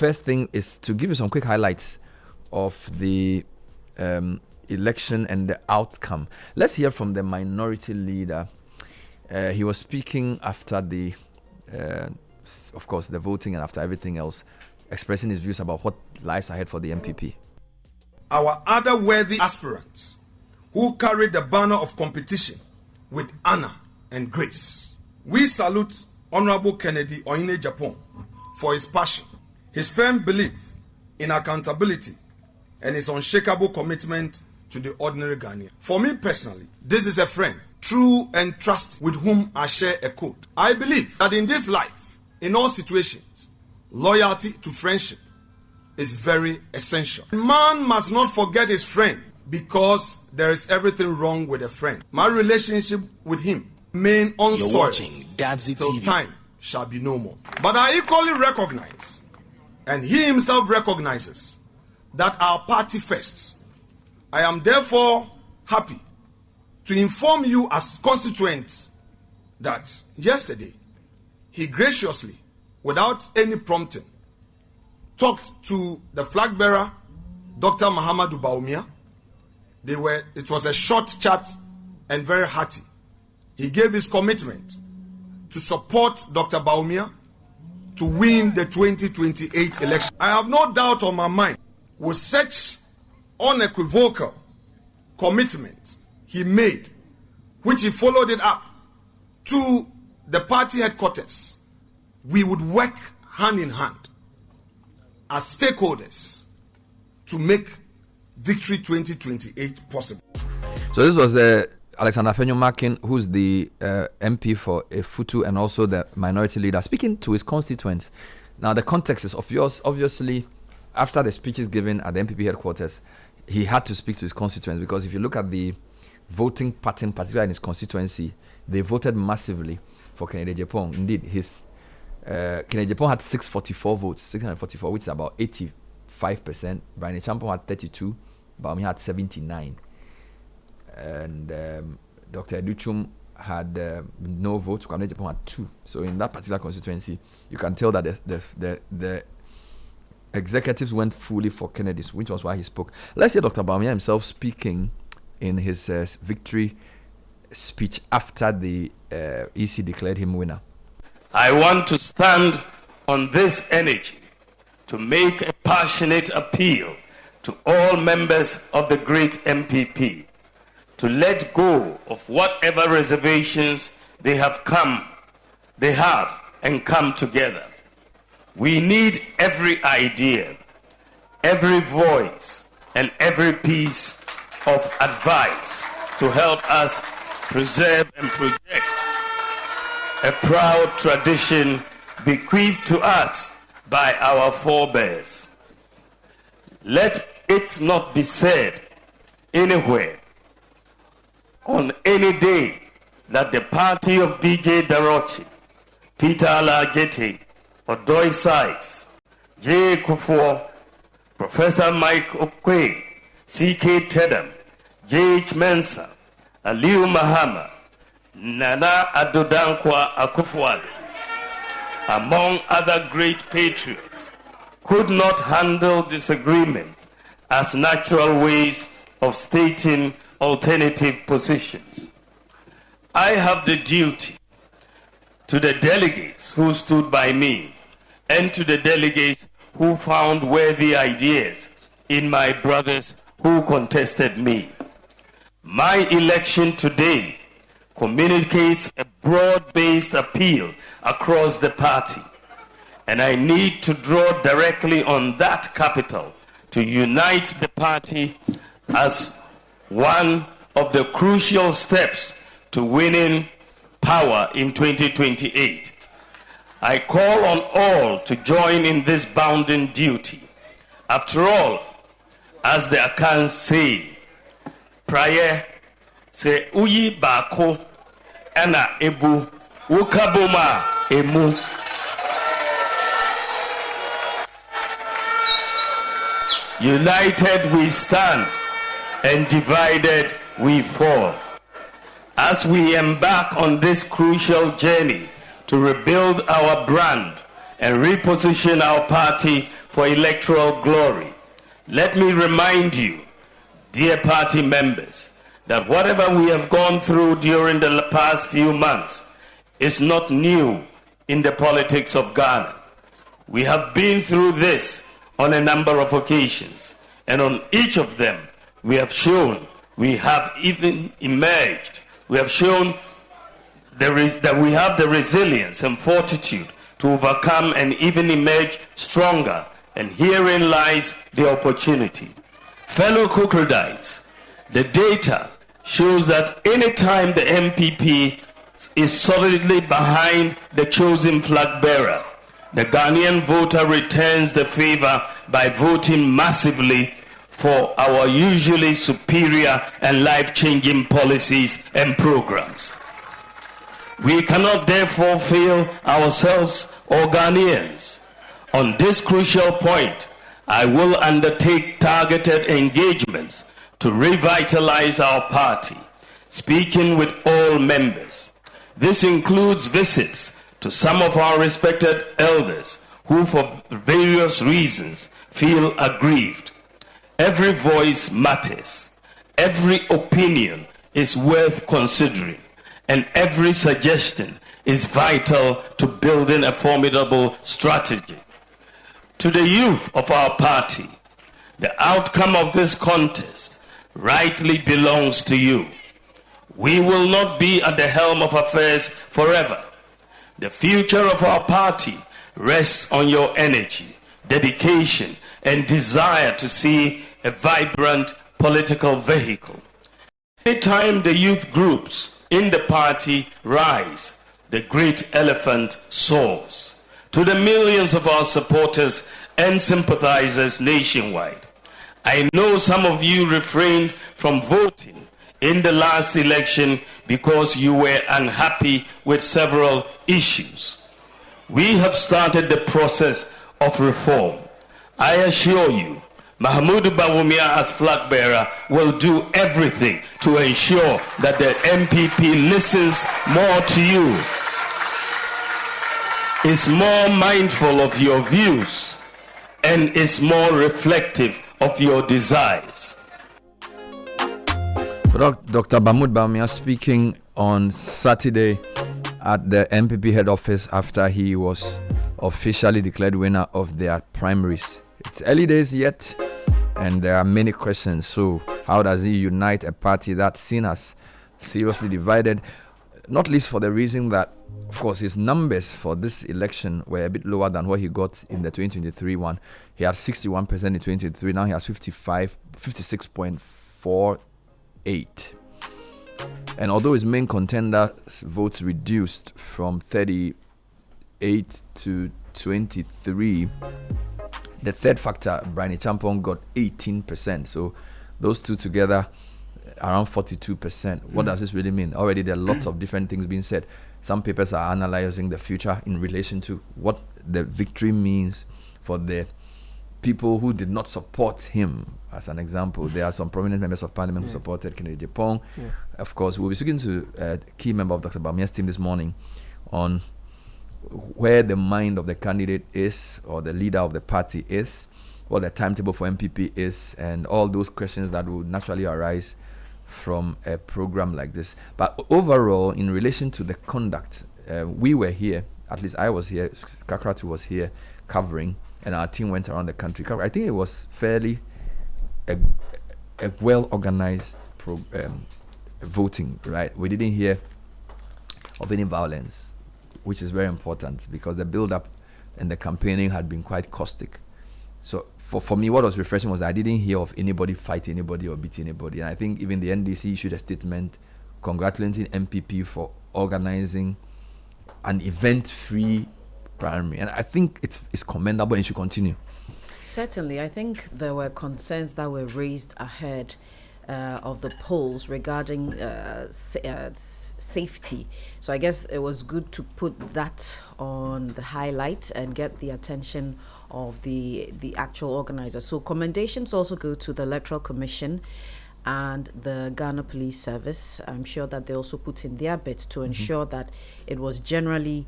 first thing is to give you some quick highlights of the election and the outcome. Let's hear from the minority leader. He was speaking after the, of course, the voting and after everything else, expressing his views about what lies ahead for the NPP. Our other worthy aspirants who carried the banner of competition with honor and grace. We salute Honorable Kennedy Oine Japan for his passion, his firm belief in accountability, and his unshakable commitment to the ordinary Ghanaian. For me personally, this is a friend, true and trust, with whom I share a code. I believe that in this life, in all situations, loyalty to friendship is very essential. Man must not forget his friend because there is everything wrong with a friend. My relationship with him remain unsoiled till time shall be no more. But I equally recognize, and he himself recognizes, that our party first. I am therefore happy to inform you as constituents that yesterday he graciously, without any prompting, talked to the Flagbearer, Dr. Muhammadu Bawumia. It was a short chat and very hearty. He gave his commitment to support Dr. Bawumia to win the 2028 election. I have no doubt on my mind, with such unequivocal commitment he made, which he followed it up to the party headquarters, we would work hand in hand as stakeholders to make Victory 2028 possible. So this was Alexander Fenyo-Makin, who's the MP for Efutu and also the minority leader, speaking to his constituents. Now the context is obviously after the speeches given at the NPP headquarters, he had to speak to his constituents, because if you look at the voting pattern, particularly in his constituency, they voted massively for Kennedy Japan. Indeed, Kennedy Japan had 644, which is about 85%. Brian Champon had 32, Bawumia had 79. And Dr. Educhum had no vote, Kennedy Japan had 2. So in that particular constituency, you can tell that the executives went fully for Kennedy's, which was why he spoke. Let's hear Dr. Bawumia himself speaking in his victory speech after the EC declared him winner. I want to stand on this energy to make a passionate appeal to all members of the great NPP to let go of whatever reservations they have and come together. We need every idea, every voice, and every piece of advice to help us preserve and project a proud tradition bequeathed to us by our forebears. Let it not be said anywhere on any day that the party of B.J. Darochi, Peter Alagete, Odoy Sykes, J. Kufuor, Professor Mike Okwe, C.K. Tedham, J.H. Mensah, Aliu Mahama, Nana Adodankwa Akufo-Addo, among other great patriots, could not handle disagreements as natural ways of stating alternative positions. I have the duty to the delegates who stood by me and to the delegates who found worthy ideas in my brothers who contested me. My election today communicates a broad-based appeal across the party, and I need to draw directly on that capital to unite the party as one of the crucial steps to winning power in 2028. I call on all to join in this bounden duty. After all, as the Akans say, prayer se uyi bako ana ebu ukaboma emu. United we stand, and divided we fall. As we embark on this crucial journey to rebuild our brand and reposition our party for electoral glory. Let me remind you, dear party members, that whatever we have gone through during the past few months is not new in the politics of Ghana. We have been through this on a number of occasions, and on each of them we have shown we have even emerged. We have shown that we have the resilience and fortitude to overcome and even emerge stronger, and herein lies the opportunity. Fellow Kukradites, the data shows that anytime the NPP is solidly behind the chosen flag bearer, the Ghanaian voter returns the favor by voting massively for our usually superior and life-changing policies and programs. We cannot therefore fail ourselves or Ghanaians. On this crucial point, I will undertake targeted engagements to revitalize our party, speaking with all members. This includes visits to some of our respected elders who for various reasons feel aggrieved. Every voice matters. Every opinion is worth considering, and every suggestion is vital to building a formidable strategy. To the youth of our party, the outcome of this contest rightly belongs to you. We will not be at the helm of affairs forever. The future of our party rests on your energy, dedication, and desire to see a vibrant political vehicle. Anytime the youth groups in the party rise, the great elephant soars. To the millions of our supporters and sympathizers nationwide, I know some of you refrained from voting in the last election because you were unhappy with several issues. We have started the process of reform. I assure you, Mahmoud Bawumia as Flagbearer will do everything to ensure that the NPP listens more to you, is more mindful of your views, and is more reflective of your desires. So Dr. Mahmoud Bawumia speaking on Saturday at the NPP head office after he was officially declared winner of their primaries. It's early days yet, and there are many questions. So how does he unite a party that's seen as seriously divided? Not least for the reason that, of course, his numbers for this election were a bit lower than what he got in the 2023 one. He had 61% in 2023. Now he has 56.48. And although his main contender's votes reduced from 38 to 23, the third factor, Brian Champon, got 18%. So those two together, around 42%. What does this really mean? Already there are lots of different things being said. Some papers are analyzing the future in relation to what the victory means for the people who did not support him. As an example, there are some prominent members of parliament who supported Kennedy Japong. Of course, we'll be speaking to a key member of Dr. Bawumia's team this morning on where the mind of the candidate is, or the leader of the party is, what the timetable for NPP is, and all those questions that would naturally arise from a program like this. But overall, in relation to the conduct, we were here, at least I was here, Kakratu was here covering, and our team went around the country. I think it was fairly a well-organized voting, right? We didn't hear of any violence, which is very important because the build-up and the campaigning had been quite caustic. So for me, what was refreshing was I didn't hear of anybody fight anybody or beat anybody. And I think even the NDC issued a statement congratulating NPP for organizing an event-free primary. And I think it's commendable and it should continue. Certainly. I think there were concerns that were raised ahead of the polls regarding safety. So I guess it was good to put that on the highlight and get the attention of the actual organizers. So commendations also go to the Electoral Commission and the Ghana Police Service. I'm sure that they also put in their bit to ensure that it was generally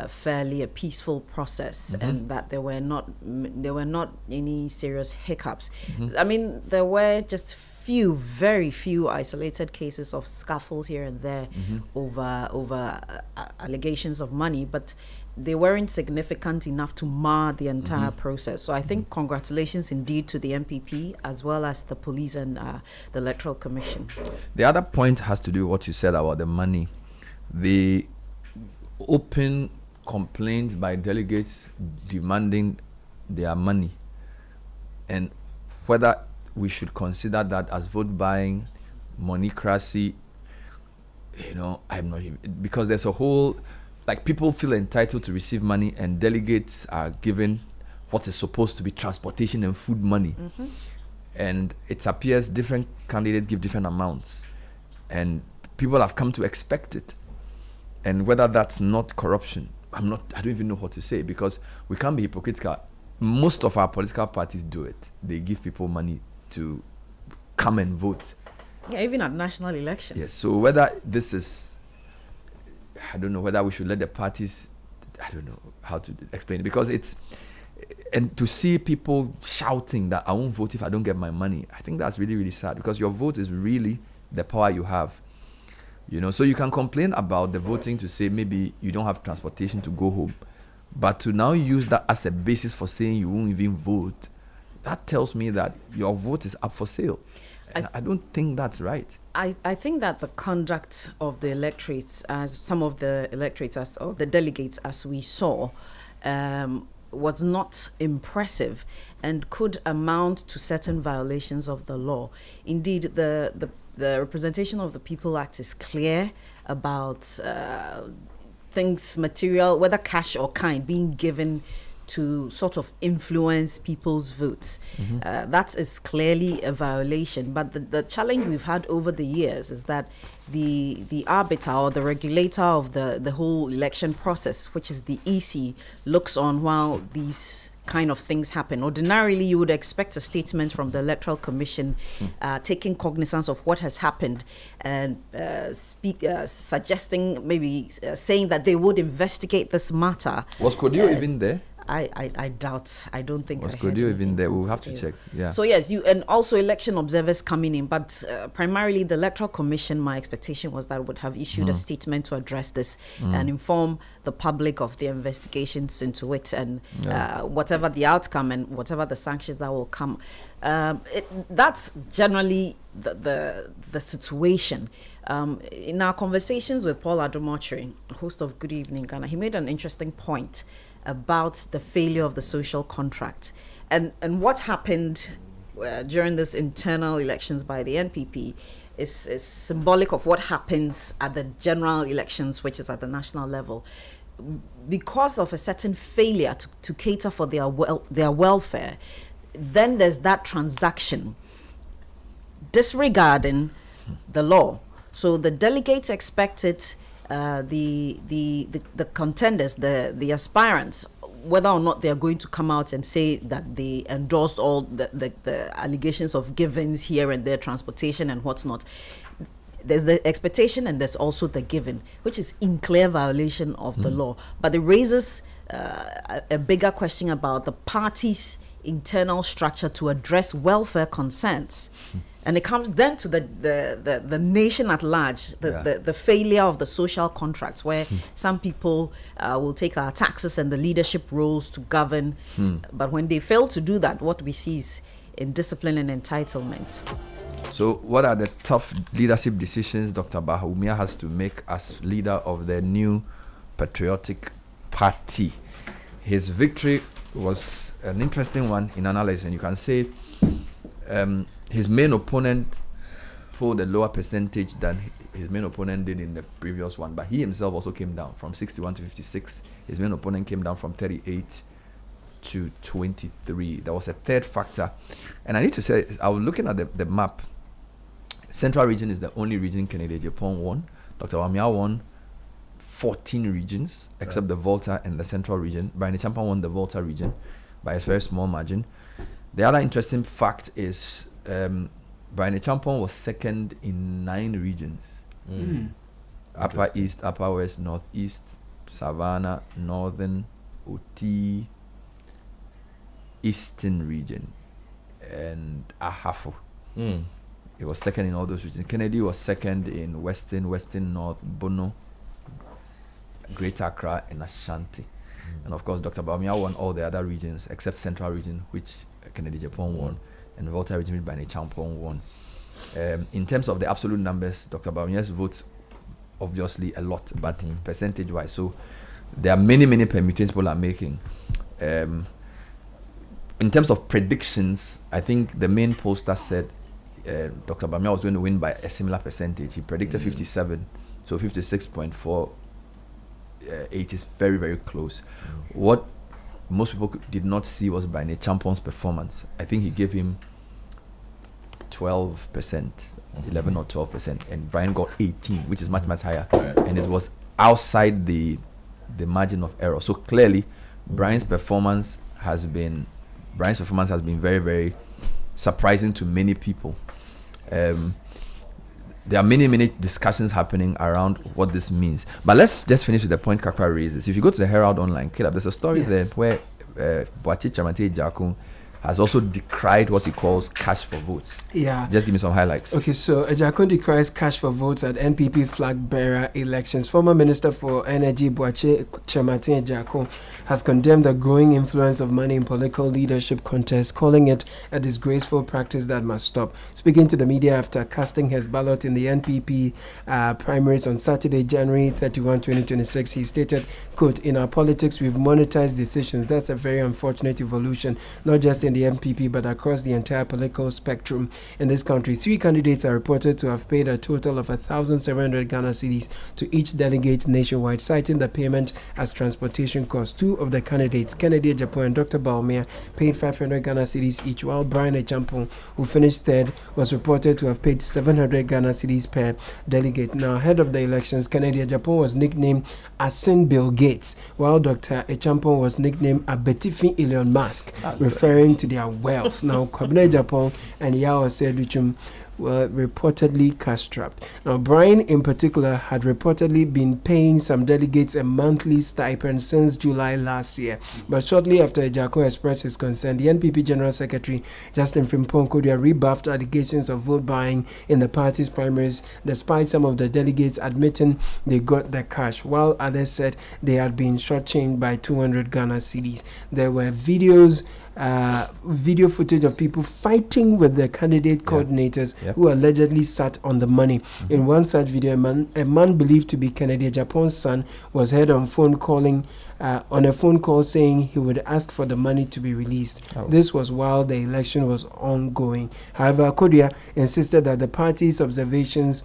fairly a peaceful process, and that there were not any serious hiccups. I mean, there were just very few isolated cases of scuffles here and there over allegations of money, but they weren't significant enough to mar the entire process. So I think congratulations indeed to the NPP as well as the police and the Electoral Commission. The other point has to do with what you said about the money. The open complaint by delegates demanding their money, and whether we should consider that as vote buying, moneycracy, I'm not even, because there's a whole, like, people feel entitled to receive money, and delegates are given what is supposed to be transportation and food money. And it appears different candidates give different amounts, and people have come to expect it. And whether that's not corruption, I don't even know what to say, because we can't be hypocritical. Most of our political parties do it. They give people money to come and vote. Yeah, even at national elections. Yes, so whether this is, I don't know whether we should let the parties, I don't know how to explain it, because it's, and to see people shouting that I won't vote if I don't get my money, I think that's really, really sad, because your vote is really the power you have. So you can complain about the voting to say maybe you don't have transportation to go home, but to now use that as a basis for saying you won't even vote, that tells me that your vote is up for sale. And I don't think that's right. I think that the conduct of the electorates, as some of the electorates or the delegates, as we saw, was not impressive and could amount to certain violations of the law. Indeed, the Representation of the People Act is clear about things, material, whether cash or kind, being given to sort of influence people's votes. That is clearly a violation. But the challenge we've had over the years is that the arbiter or the regulator of the whole election process, which is the EC, looks on while these kind of things happen. Ordinarily, you would expect a statement from the Electoral Commission taking cognizance of what has happened and suggesting, maybe saying that they would investigate this matter. Was Kodio even there? I doubt. I don't think. Was Kodio even there? We'll have to check. Yeah. So yes, and also election observers coming in, but primarily the Electoral Commission. My expectation was that would have issued a statement to address this and inform the public of the investigations into it and whatever the outcome and whatever the sanctions that will come. That's generally the situation. In our conversations with Paul Adomotri, host of Good Evening Ghana, he made an interesting point about the failure of the social contract and what happened during this internal elections by the NPP is symbolic of what happens at the general elections, which is at the national level. Because of a certain failure to cater for their welfare, then there's that transaction disregarding the law. So the delegates expected the contenders, the aspirants, whether or not they are going to come out and say that they endorsed all the allegations of givens here and there, transportation and what's not. There's the expectation and there's also the given, which is in clear violation of the law. But it raises a bigger question about the party's internal structure to address welfare concerns. And it comes then to the nation at large, the failure of the social contracts, where some people will take our taxes and the leadership roles to govern. But when they fail to do that, what we see is indiscipline and entitlement. So what are the tough leadership decisions Dr. Bawumia has to make as leader of the new patriotic party? His victory was an interesting one in analysis, and you can say his main opponent pulled a lower percentage than his main opponent did in the previous one, but he himself also came down from 61 to 56. His main opponent came down from 38 to 23. There was a third factor, and I need to say, I was looking at the map. Central region is the only region candidate Japan won. Dr. Bawumia won 14 regions, except the Volta and the Central region. Brian Champa won the Volta region by a very small margin. The other interesting fact is Brian Champon was second in 9 regions. Upper East, Upper West, Northeast, Savannah, Northern, Oti, Eastern region, and Ahafo. He was second in all those regions. Kennedy was second in Western North, Bono, Greater Accra, and Ashanti. And of course, Dr. Bawumia won all the other regions except Central region, which Kennedy Japan won, and Volta region, which Bani Champon won. In terms of the absolute numbers, Dr. Bawumia's votes obviously a lot, but percentage-wise, so there are many permutations people are making. In terms of predictions, I think the main pollster said Dr. Bawumia was going to win by a similar percentage. He predicted 57, so 56.48 is very, very close. What most people did not see was Brian Champon's performance. I think he gave him 12%, 11 or 12%, and Brian got 18, which is much higher, and it was outside the margin of error. So clearly, Brian's performance has been very, very surprising to many people. There are many discussions happening around what this means. But let's just finish with the point Kakra raises. If you go to the Herald Online, Caleb, there's a story there where Boachi Chamate Jakun has also decried what he calls cash for votes. Yeah. Just give me some highlights. Okay, so Jakun decries cash for votes at NPP Flagbearer elections. Former Minister for Energy Boachi Chamate Jakun has condemned the growing influence of money in political leadership contests, calling it a disgraceful practice that must stop. Speaking to the media after casting his ballot in the NPP primaries on Saturday, January 31, 2026, he stated, quote, "In our politics, we've monetized decisions. That's a very unfortunate evolution, not just in the NPP, but across the entire political spectrum in this country. 3 candidates are reported to have paid a total of 1,700 Ghana cedis to each delegate nationwide, citing the payment as transportation costs. 2 of the candidates, Kennedy Japan and Dr. Bawumia, paid 500 Ghana cedis each, while Brian Echampong, who finished third, was reported to have paid 700 Ghana cedis per delegate. Now, ahead of the elections, Kennedy Japan was nicknamed Asin Bill Gates, while Dr. Echampong was nicknamed Abetifi Elon Musk, referring to their wealth. Now, Kwabena Japan and Yao Seduchum were reportedly cash-strapped. Now, Brian in particular had reportedly been paying some delegates a monthly stipend since July last year. But shortly after Ejako expressed his concern, the NPP General Secretary Justin Frimpong-Kodia rebuffed allegations of vote buying in the party's primaries, despite some of the delegates admitting they got the cash, while others said they had been shortchanged by 200 Ghana cedis. There were video footage of people fighting with the candidate coordinators who allegedly sat on the money. In one such video, a man believed to be Kennedy Japan's son was heard on a phone call saying he would ask for the money to be released. This was while the election was ongoing. However, Kodia insisted that the party's observations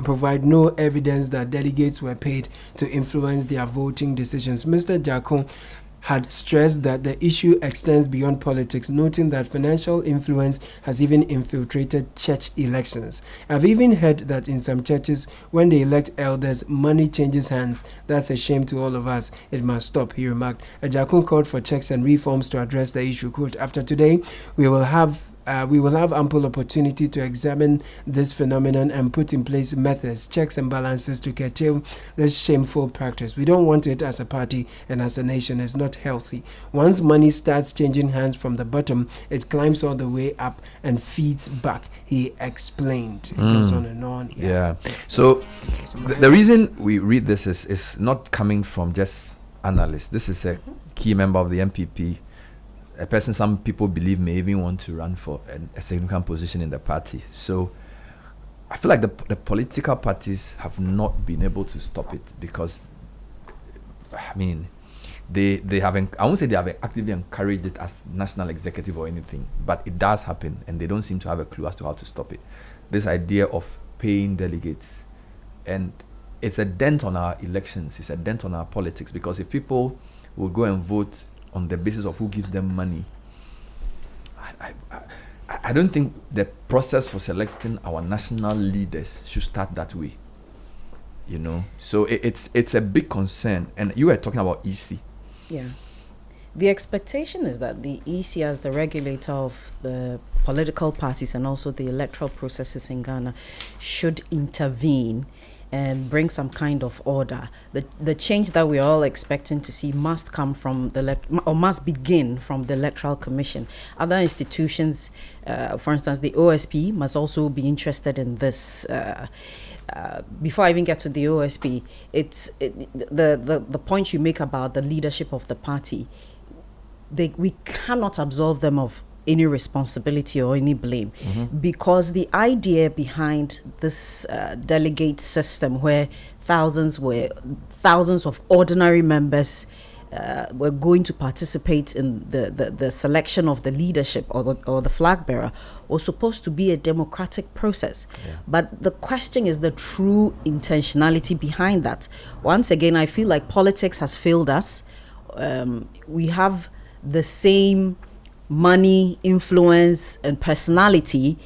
provide no evidence that delegates were paid to influence their voting decisions. Mr. Jakun had stressed that the issue extends beyond politics, noting that financial influence has even infiltrated church elections. I've even heard that in some churches, when they elect elders, money changes hands. That's a shame to all of us. It must stop, he remarked. Jakun called for checks and reforms to address the issue. Quote, "After today, we will have ample opportunity to examine this phenomenon and put in place methods, checks and balances to curtail this shameful practice. We don't want it as a party and as a nation. It's not healthy. Once money starts changing hands from the bottom, it climbs all the way up and feeds back," he explained. It goes on and on. Yeah. So the reason we read this is not coming from just analysts. This is a key member of the NPP, a person some people believe may even want to run for a significant position in the party. So I feel like the political parties have not been able to stop it because, I mean, they haven't, I won't say they have actively encouraged it as national executive or anything, but it does happen and they don't seem to have a clue as to how to stop it. This idea of paying delegates, and it's a dent on our elections, it's a dent on our politics, because if people will go and vote on the basis of who gives them money, I don't think the process for selecting our national leaders should start that way. You know, so it's a big concern. And you were talking about EC. Yeah. The expectation is that the EC, as the regulator of the political parties and also the electoral processes in Ghana, should intervene and bring some kind of order. The change that we're all expecting to see must come from must begin from the Electoral Commission. Other institutions, for instance, the OSP must also be interested in this. Before I even get to the OSP, the point you make about the leadership of the party, we cannot absolve them of any responsibility or any blame, because the idea behind this delegate system, where thousands of ordinary members were going to participate in the selection of the leadership or the flag bearer, was supposed to be a democratic process. But the question is the true intentionality behind that. Once again, I feel like politics has failed us. We have the same money, influence, and personality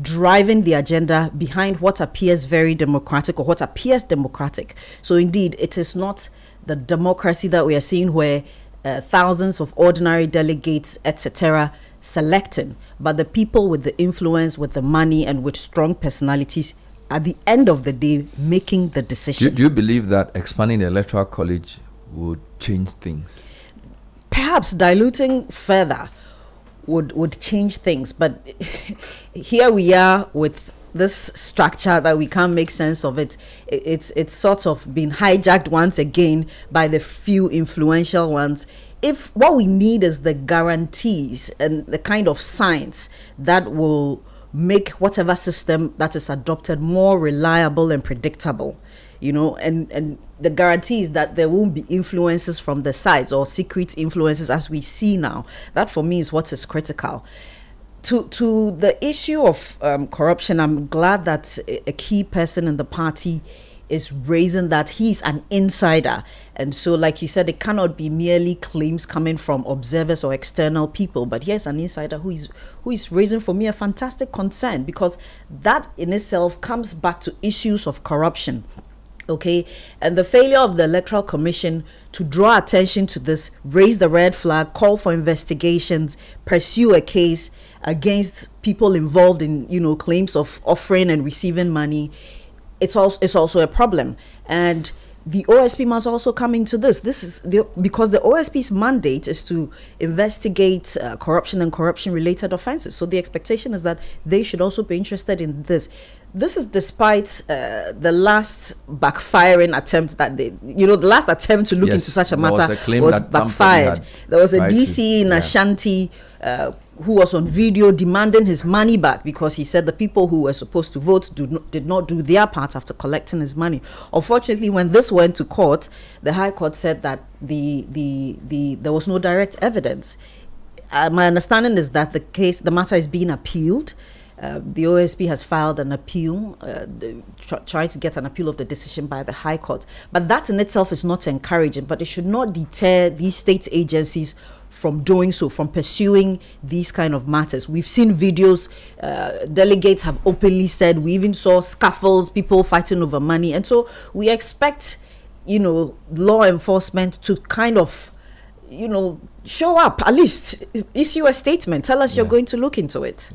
driving the agenda behind what appears very democratic or what appears democratic. So indeed, it is not the democracy that we are seeing where thousands of ordinary delegates, etc., selecting, but the people with the influence, with the money, and with strong personalities at the end of the day making the decision. Do you believe that expanding the Electoral College would change things? Perhaps diluting further would change things, but here we are with this structure that we can't make sense of it. It's sort of been hijacked once again by the few influential ones. If what we need is the guarantees and the kind of science that will make whatever system that is adopted more reliable and predictable, and the guarantees that there won't be influences from the sides or secret influences as we see now. That for me is what is critical. To the issue of corruption, I'm glad that a key person in the party is raising that he's an insider. And so, like you said, it cannot be merely claims coming from observers or external people, but here's an insider who is raising for me a fantastic concern, because that in itself comes back to issues of corruption. Okay, and the failure of the Electoral Commission to draw attention to this, raise the red flag, call for investigations, pursue a case against people involved in, claims of offering and receiving money, it's also a problem. And the OSP must also come into this. This is because the OSP's mandate is to investigate corruption and corruption-related offenses. So the expectation is that they should also be interested in this. This is despite the last backfiring attempt that the last attempt to look into such a matter was backfired. There was a DC in Ashanti who was on video demanding his money back because he said the people who were supposed to vote did not do their part after collecting his money. Unfortunately, when this went to court, the High Court said that there was no direct evidence. My understanding is that the matter is being appealed. The OSP has filed an appeal, trying to get an appeal of the decision by the High Court. But that in itself is not encouraging, but it should not deter these state agencies from doing so, from pursuing these kind of matters. We've seen videos, delegates have openly said, we even saw scuffles, people fighting over money. And so we expect, law enforcement to kind of, show up, at least issue a statement, tell us you're going to look into it.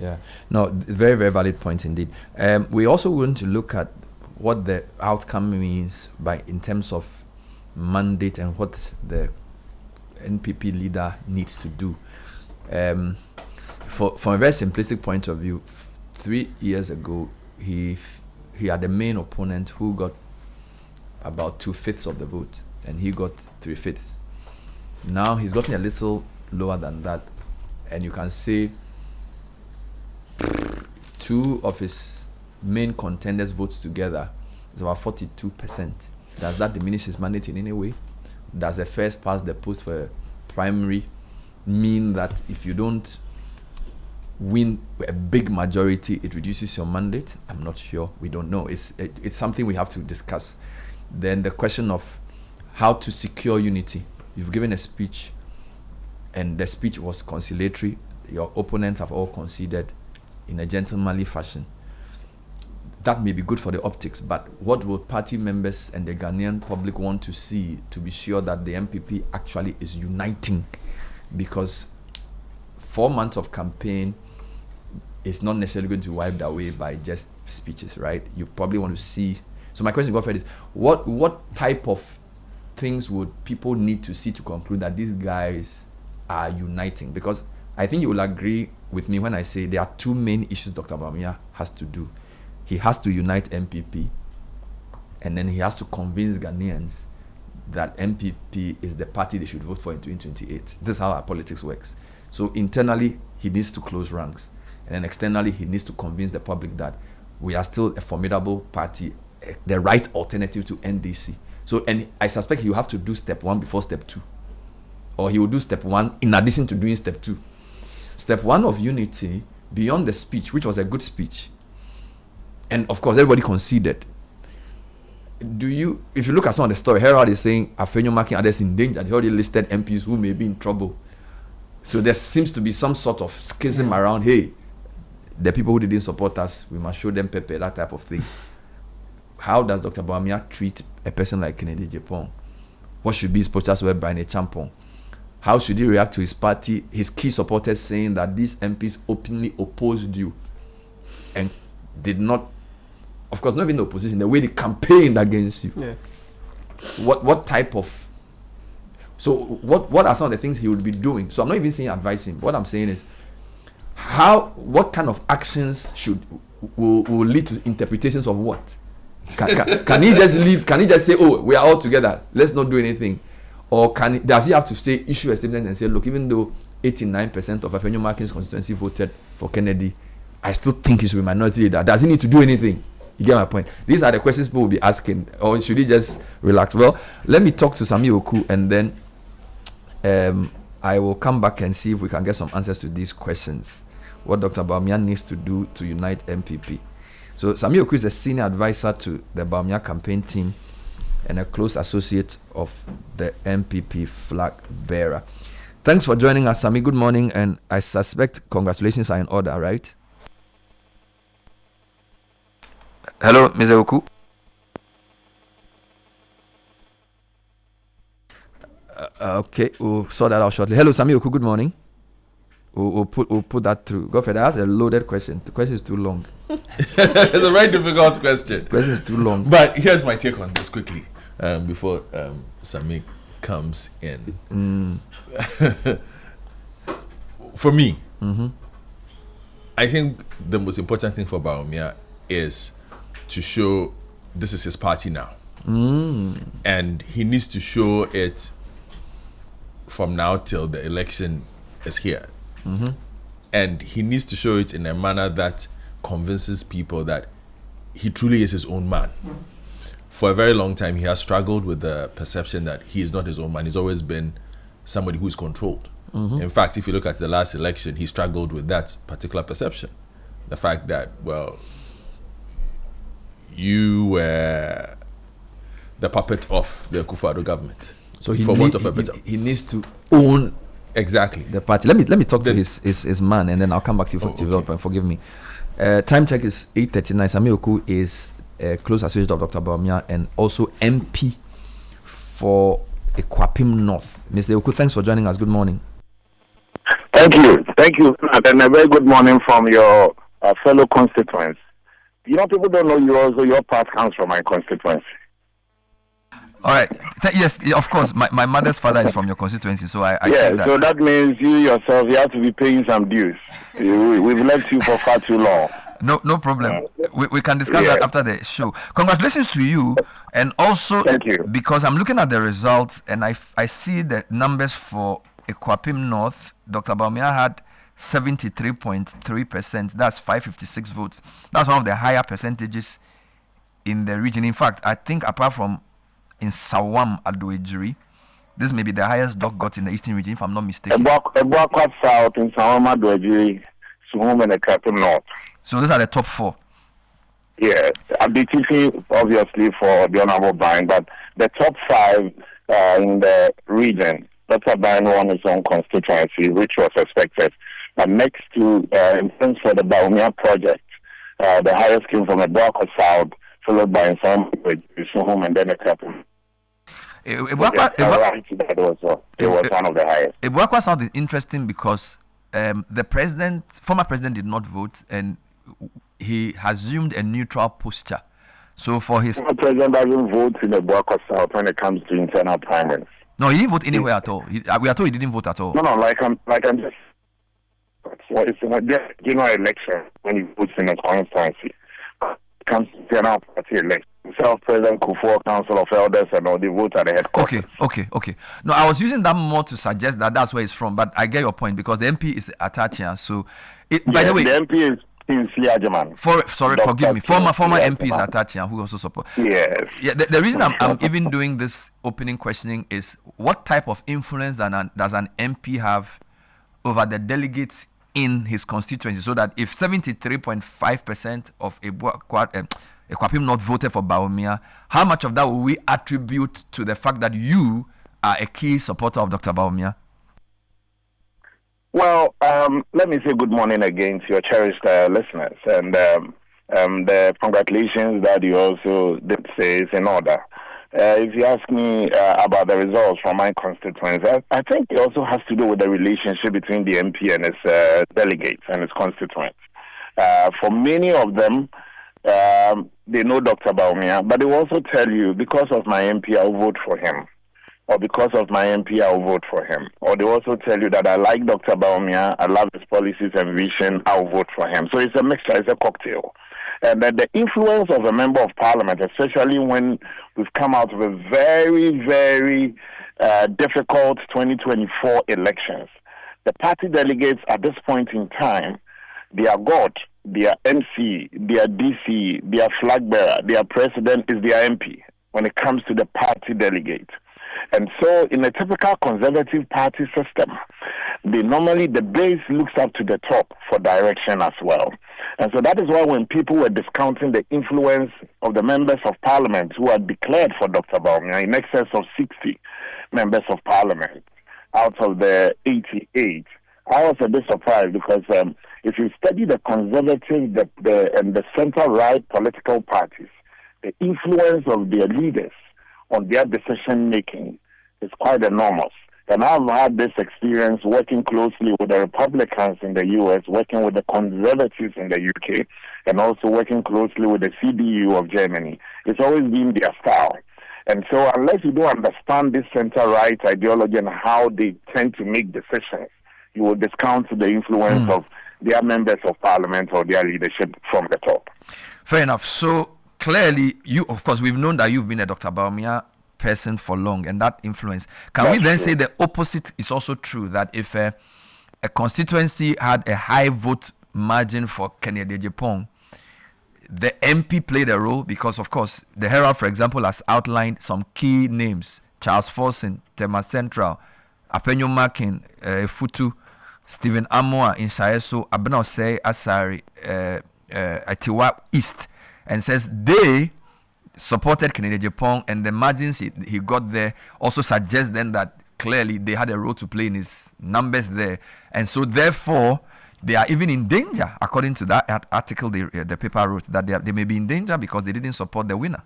No, very, very valid point indeed. We also want to look at what the outcome means in terms of mandate and what the NPP leader needs to do. From a very simplistic point of view, 3 years ago, he had a main opponent who got about 2/5 of the vote, and he got 3/5. Now he's gotten a little lower than that, and you can say two of his main contenders' votes together is about 42%. Does that diminish his mandate in any way? Does a first past the post for a primary mean that if you don't win a big majority, it reduces your mandate? I'm not sure. We don't know. It's something we have to discuss. Then the question of how to secure unity. You've given a speech, and the speech was conciliatory. Your opponents have all conceded in a gentlemanly fashion. That may be good for the optics, but what will party members and the Ghanaian public want to see to be sure that the MPP actually is uniting? Because 4 months of campaign is not necessarily going to be wiped away by just speeches, right? You probably want to see So my question, Godfred, is what type of things would people need to see to conclude that these guys are uniting? Because I think you will agree with me when I say there are two main issues Dr. Bawumia has to do. He has to unite NPP, and then he has to convince Ghanaians that NPP is the party they should vote for in 2028. This is how our politics works. So internally, he needs to close ranks. And then externally, he needs to convince the public that we are still a formidable party, the right alternative to NDC. So, and I suspect he will have to do step 1 before step 2. Or he will do step 1 in addition to doing step 2. Step 1 of unity, beyond the speech, which was a good speech, and of course, everybody conceded. If you look at some of the story, Herald is saying Afenyo marking others in danger. They already listed MPs who may be in trouble. So there seems to be some sort of schism around, hey, the people who didn't support us, we must show them pepper, that type of thing. How does Dr. Bawumia treat a person like Kennedy Japan? What should be his posters were by a champion? How should he react to his party, his key supporters saying that these MPs openly opposed you and did not, of course, not even the opposition, the way they campaigned against you? Yeah. What type of, so what are some of the things he would be doing? So I'm not even saying advise him. What I'm saying is, what kind of actions will lead to interpretations of what? Can he just leave? Can he just say, oh, we are all together, let's not do anything? Or does he have to say, issue a statement and say, look, even though 89% of Afenyo Markin's constituency voted for Kennedy, I still think he should be minority leader. Does he need to do anything? You get my point? These are the questions people will be asking. Or should he just relax? Well, let me talk to Sammi Awuku, and then I will come back and see if we can get some answers to these questions. What Dr. Bawumia needs to do to unite NPP. So Sammi Awuku is a senior advisor to the Bawumia campaign team and a close associate of the NPP Flagbearer. Thanks for joining us, Sammi. Good morning, and I suspect congratulations are in order, right? Hello, Ms. Awuku. Okay, we'll sort that out shortly. Hello, Sammi Awuku. Good morning. We'll put that through. Go for it. That's a loaded question. The question is too long. It's a very difficult question. The question is too long. But here's my take on this quickly before Sammi comes in. For me, I think the most important thing for Bawumia is to show this is his party now. And he needs to show it from now till the election is here. And he needs to show it in a manner that convinces people that he truly is his own man. For a very long time, he has struggled with the perception that he is not his own man. He's always been somebody who is controlled. In fact, if you look at the last election, he struggled with that particular perception. The fact that, well, you were the puppet of the Akufo-Addo government. So he needs to own exactly the party. Let me talk to his man, and then I'll come back to you for development. Forgive me. Time check is 8:39. Sammi Awuku is a close associate of Dr. Bawumia and also MP for Ekwapim North. Mr. Awuku, thanks for joining us. Good morning. Thank you, and a very good morning from your fellow constituents. You know, people don't know you also. Your part comes from my constituency. All right. Yes, of course. My mother's father is from your constituency, so I yeah. that. So that means you yourself, you have to be paying some dues. We've left you for far too long. No problem. We can discuss that after the show. Congratulations to you, and also thank you. Because I'm looking at the results and I see the numbers for Ekwapim North. Dr. Bawumia had 73.3%. That's 556 votes. That's one of the higher percentages in the region. In fact, I think apart from in Sawam Adoejiri, this may be the highest Doc got in the Eastern region, if I'm not mistaken. Ebuakwa South in Sawam Adoejiri, Suhum and Ekwapim North. So these are the top 4. Yeah, I'll be teaching obviously for the Honorable Brian, but the top 5 in the region. Dr. Brian won his own constituency, which was expected. But next to influence for the Bawumia project, the highest came from Ebuakwa South, followed by some Suhum and then Ekwapim. It was one of the highest. Ebuakwa South is interesting because the former president did not vote, and he assumed a neutral posture. So for his... The president doesn't vote in the Boako South when it comes to internal primaries. No, he didn't vote anywhere at all. We are told he didn't vote at all. No, I'm just... So it's a general election when he votes in a constituency. It comes to internal party election. Self-President Kufuor, Council of Elders, and all, they vote at the headquarters. Okay. No, I was using that more to suggest that that's where it's from, but I get your point because the MP is attached here. So, by the way, the MP is in Siajaman. Forgive me. Former MP is attached here who also support. Yes. Yeah. The reason I'm even doing this opening questioning is what type of influence does an MP have over the delegates in his constituency, so that if 73.5% of Ekwapim not voted for Bawumia, how much of that will we attribute to the fact that you are a key supporter of Dr. Bawumia? Well, let me say good morning again to your cherished listeners, and the congratulations that you also did say is in order. If you ask me about the results from my constituents, I think it also has to do with the relationship between the MP and his delegates and his constituents. For many of them, they know Dr. Bawumia, but they will also tell you, because of my MP, I'll vote for him. Or because of my MP, I'll vote for him. Or they also tell you that I like Dr. Bawumia, I love his policies and vision, I'll vote for him. So it's a mixture, it's a cocktail. And that the influence of a member of parliament, especially when we've come out of a very, very difficult 2024 elections, the party delegates at this point in time, they are God, their MC, their DC, their Flagbearer, their president is their MP when it comes to the party delegate. And so in a typical conservative party system, the base looks up to the top for direction as well. And so that is why when people were discounting the influence of the members of parliament who had declared for Dr. Bawumia, in excess of 60 members of parliament out of the 88, I was a bit surprised because if you study the conservative and the center-right political parties, the influence of their leaders on their decision-making is quite enormous. And I've had this experience working closely with the Republicans in the U.S., working with the conservatives in the U.K., and also working closely with the CDU of Germany. It's always been their style. And so unless you don't understand this center-right ideology and how they tend to make decisions, you will discount the influence of their members of parliament or their leadership from the top. Fair enough. So clearly, of course, we've known that you've been a Dr. Bawumia person for long, and that influence. Can we then say the opposite is also true, that if a constituency had a high vote margin for Kennedy Ejapong, the MP played a role? Because, of course, the Herald, for example, has outlined some key names: Charles Forson, Tema Central, Apenyo Makin, Futu, Stephen Amoa in Shaeso, Abenose Asari, Atiwa East, and says they supported Kennedy Ejapong, and the margins he got there also suggest then that clearly they had a role to play in his numbers there, and so therefore they are even in danger, according to that article the paper wrote, that they may be in danger because they didn't support the winner.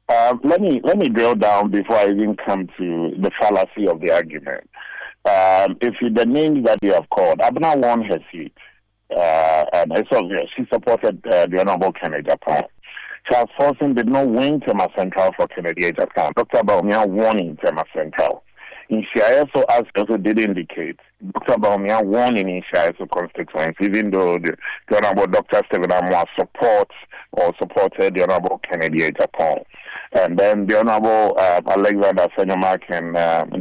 Let me drill down before I even come to the fallacy of the argument. If the names that you have called, Abna won her seat, and it's obvious she supported the Honorable Kennedy Ejapong. Charles Forson did not win Tema Central for Kennedy Ejapong. Dr. Bawumia won in Tema Central. In Shiaeso, as also did indicate, Dr. Bawumia won in Shiaeso constituency, even though the Honorable Dr. Stephen Amoa supported the Honorable Kennedy Ejapong. And then the Honorable Alexander Senyomak and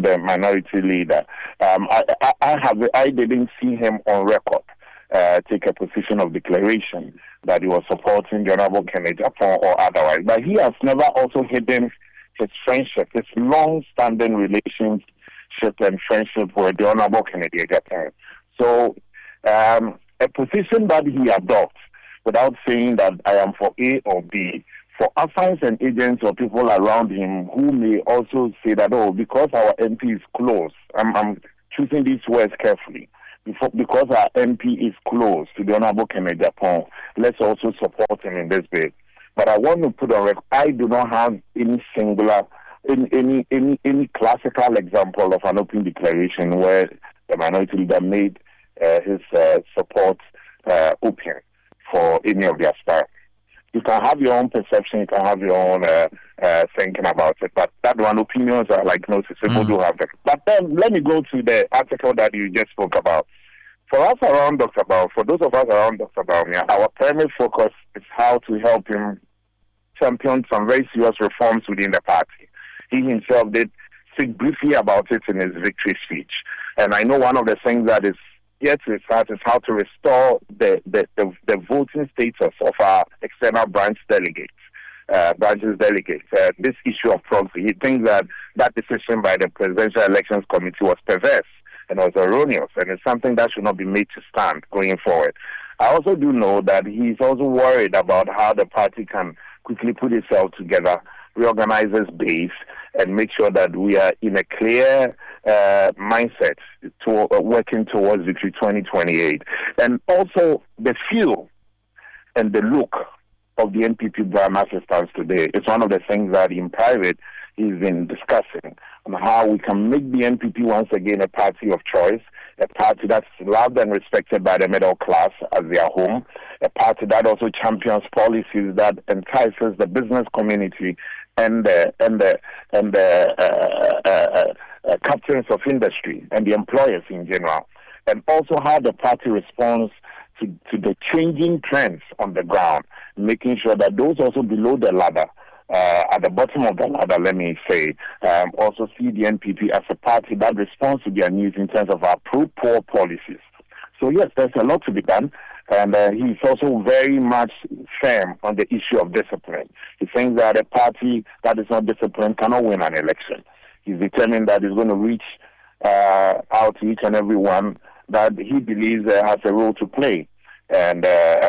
the minority leader. I didn't see him on record take a position of declaration that he was supporting the Honorable Kennedy Ejapong or otherwise. But he has never also hidden his friendship, his long-standing relationship and friendship with the Honorable Kennedy Ejapong. So a position that he adopts without saying that I am for A or B, for affines and agents or people around him who may also say that, because our MP is close, I'm choosing these words carefully, because our MP is close to the Honorable Kennedy Ejapong, let's also support him in this bid. But I want to put on record, I do not have any singular, any classical example of an open declaration where the minority leader made his support open for any of their staff. You can have your own perception, you can have your own thinking about it, but that one, opinions are like notice. People do have them. But then let me go to the article that you just spoke about. For us around Dr. Bao, for those of us around Dr. Bawumia, our primary focus is how to help him champion some very serious reforms within the party. He himself did speak briefly about it in his victory speech. And I know one of the things that is yet to start is how to restore the voting status of our external branches delegates. This issue of proxy, he thinks that decision by the Presidential Elections Committee was perverse and was erroneous, and it's something that should not be made to stand going forward. I also do know that he's also worried about how the party can quickly put itself together, reorganize its base, and make sure that we are in a clear mindset to working towards Victory 2028. And also the feel and the look of the NPP brand as it stands today is one of the things that in private he's been discussing on how we can make the NPP once again a party of choice, a party that's loved and respected by the middle class as their home, a party that also champions policies that entices the business community and the captains of industry and the employers in general, and also how the party responds to the changing trends on the ground, making sure that those also below the ladder, at the bottom of the ladder, let me say, also see the NPP as a party that responds to their needs in terms of our pro-poor policies. So yes, there's a lot to be done, and he's also very much firm on the issue of discipline. He thinks that a party that is not disciplined cannot win an election. He's determined that he's going to reach out to each and every one that he believes has a role to play, and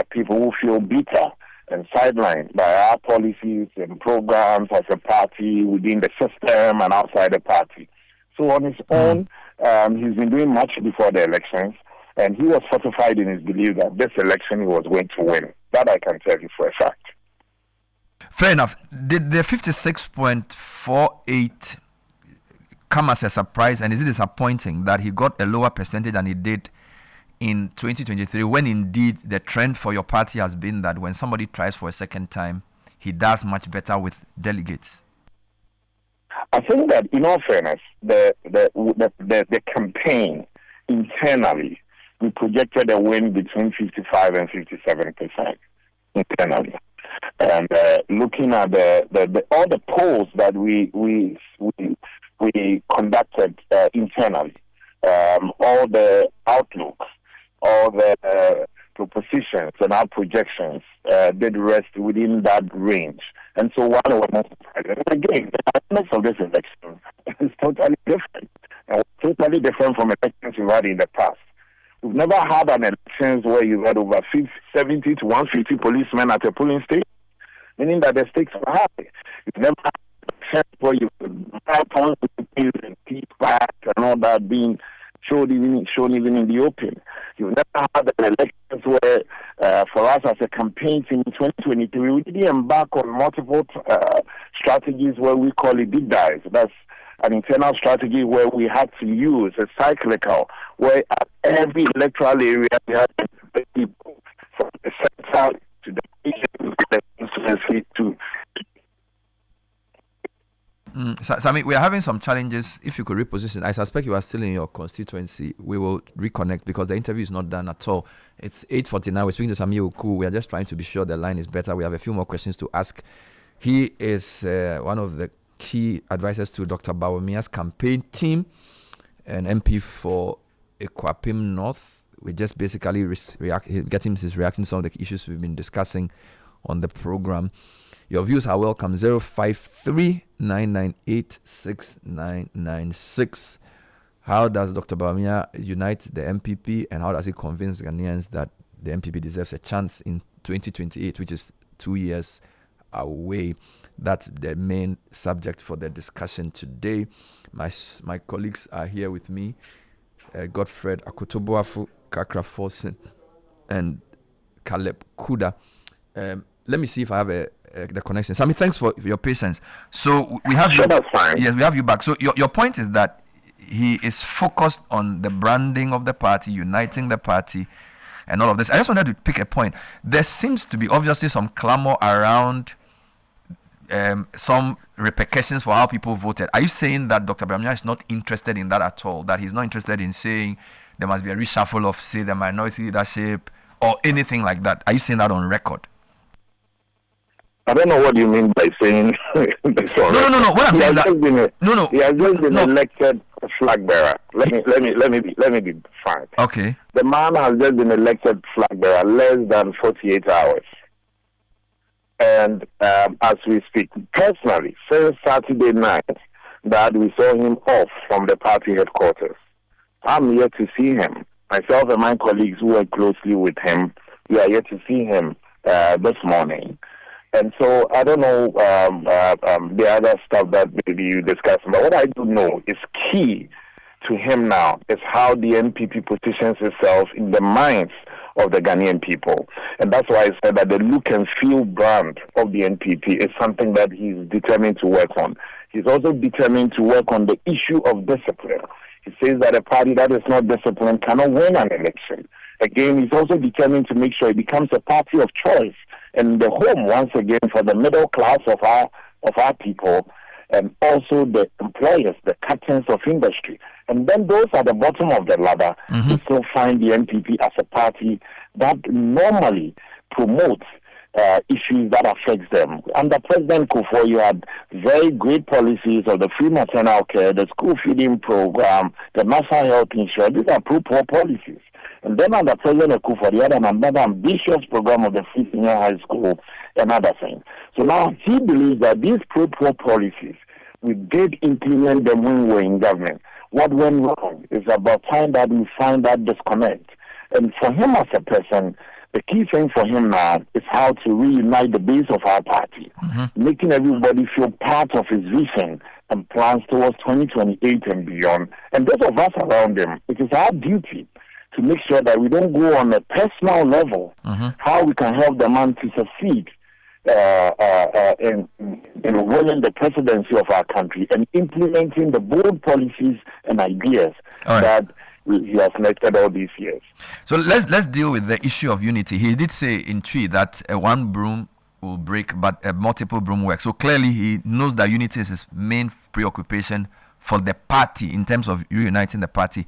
people who feel bitter and sidelined by our policies and programs as a party within the system and outside the party. So on his own, he's been doing much before the elections, and he was fortified in his belief that this election he was going to win. That I can tell you for a fact. Fair enough. Did the 56.48 come as a surprise, and is it disappointing that he got a lower percentage than he did in 2023, when indeed the trend for your party has been that when somebody tries for a second time, he does much better with delegates? I think that, in all fairness, the campaign internally, we projected a win between 55 and 57% internally. And looking at all the polls that we conducted internally, all the outlooks, all the propositions and our projections did rest within that range. And so one was not surprising. Again, the dynamics of this election is totally different. And totally different from elections we've had in the past. We've never had an election where you had over 70 to 150 policemen at a polling station, meaning that the stakes are high. You've never had elections where you have and peace back and all that being shown even in the open. You've never had an elections where, for us as a campaign team in 2023, we did embark on multiple strategies where we call it deep dives. That's an internal strategy where we had to use a cyclical, where at every electoral area we had to people from the center to the region, the constituency to. Sammi, we are having some challenges. If you could reposition, I suspect you are still in your constituency. We will reconnect because the interview is not done at all. It's 8:49. We're speaking to Sammi Awuku. We are just trying to be sure the line is better. We have a few more questions to ask. He is one of the key advisors to Dr. Bawumia's campaign team, an MP for Ekwapim North. We just basically get him his reaction to some of the issues we've been discussing on the program. Your views are welcome. 053-998-6996. How does Dr. Bawumia unite the MPP, and how does he convince Ghanaians that the MPP deserves a chance in 2028, which is 2 years away? That's the main subject for the discussion today. My colleagues are here with me, Godfred Akotoboafu, Kakra Forsen, and Caleb Kuda. Let me see if I have the connection. Sammi, thanks for your patience. So we have you. That's fine. Yes, we have you back. So your point is that he is focused on the branding of the party, uniting the party, and all of this. I just wanted to pick a point. There seems to be obviously some clamor around some repercussions for how people voted. Are you saying that Dr. Bawumia is not interested in that at all? That he's not interested in saying there must be a reshuffle of, say, the minority leadership or anything like that? Are you saying that on record? I don't know what you mean by saying No. What I'm saying is that he has just been elected flag bearer. Let me be frank. Okay. The man has just been elected flag bearer less than 48 hours. And as we speak, personally, since Saturday night that we saw him off from the party headquarters, I'm yet to see him. Myself and my colleagues who work closely with him, we are yet to see him this morning. And so I don't know the other stuff that maybe you discussed, but what I do know is key to him now is how the NPP positions itself in the minds of the Ghanaian people. And that's why I said that the look and feel brand of the NPP is something that he's determined to work on. He's also determined to work on the issue of discipline. He says that a party that is not disciplined cannot win an election. Again, he's also determined to make sure it becomes a party of choice and the home, once again, for the middle class of our people, and also the employers, the captains of industry. And then those at the bottom of the ladder who still find the NPP as a party that normally promotes issues that affects them. Under President Kufuor, you had very great policies of the free maternal care, the school feeding program, the national health insurance. These are pro-poor policies. And then under President Kufuor, you had another ambitious program of the free senior high school and other things. So now he believes that these pro-poor policies, we did implement them when we were in government. What went wrong is about time that we find that disconnect. And for him as a person, the key thing for him now is how to reunite the base of our party, making everybody feel part of his vision and plans towards 2028 and beyond. And those of us around him, it is our duty to make sure that we don't go on a personal level, how we can help the man to succeed in winning the presidency of our country and implementing the bold policies and ideas that he has nurtured all these years. So let's deal with the issue of unity. He did say in tweet that one broom will break, but a multiple broom works. So clearly he knows that unity is his main preoccupation for the party in terms of reuniting the party.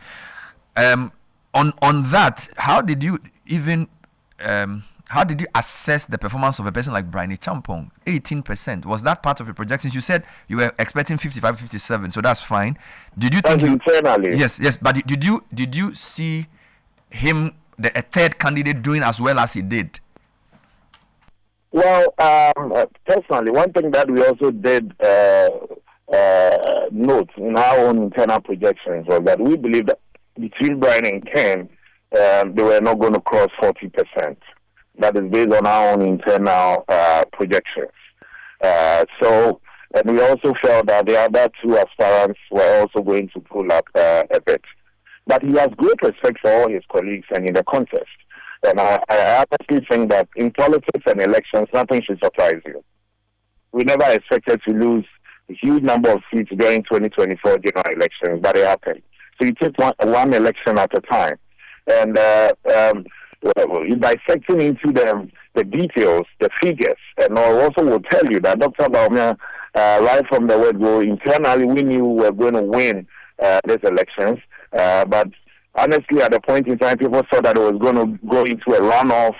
On that, how did you assess the performance of a person like Brian Champong? 18%. Was that part of your projections? You said you were expecting 55, 57, so that's fine. Did you think internally? Yes. But did you see him, a third candidate, doing as well as he did? Well, personally, one thing that we also did note in our own internal projections was that we believe that between Brian and Ken, they were not going to cross 40%. That is based on our own internal projections. And we also felt that the other two aspirants were also going to pull up a bit. But he has great respect for all his colleagues and in the contest. And I honestly think that in politics and elections, nothing should surprise you. We never expected to lose a huge number of seats during 2024 general elections, but it happened. So you take one election at a time. And dissecting into the details, the figures, and I also will tell you that Dr. Bawumia, right from the word go, internally we knew we were going to win these elections. But honestly, at the point in time, people thought that it was going to go into a runoff.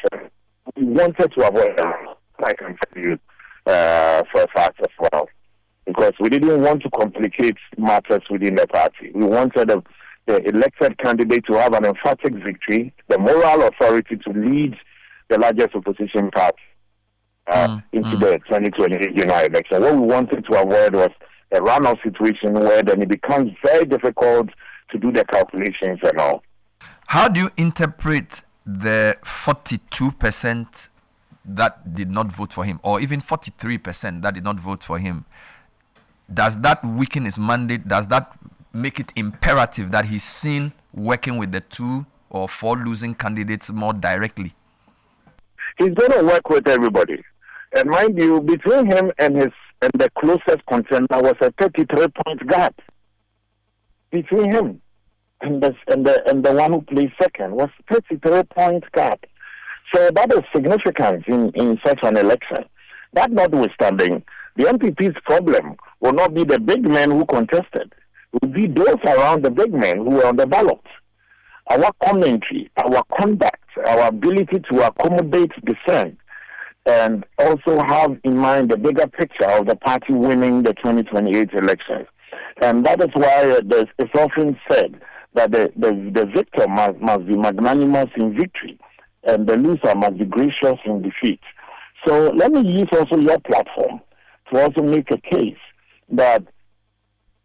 We wanted to avoid that, I can tell you for a fact as well. Because we didn't want to complicate matters within the party. We wanted the elected candidate to have an emphatic victory, the moral authority to lead the largest opposition party into the 2028 general election. What we wanted to avoid was a runoff situation where then it becomes very difficult to do the calculations and all. How do you interpret the 42% that did not vote for him, or even 43% that did not vote for him? Does that weaken his mandate? Does that make it imperative that he's seen working with the 2 or 4 losing candidates more directly? He's going to work with everybody. And mind you, between him and the closest contender was a 33-point gap between him. and the one who placed second was 33 points gap. So that is significant in such an election. That notwithstanding, the NPP's problem will not be the big men who contested. It will be those around the big men who were on the ballot. Our commentary, our conduct, our ability to accommodate dissent, and also have in mind the bigger picture of the party winning the 2028 elections. And that is why it's often said that the victor must be magnanimous in victory, and the loser must be gracious in defeat. So let me use also your platform to also make a case that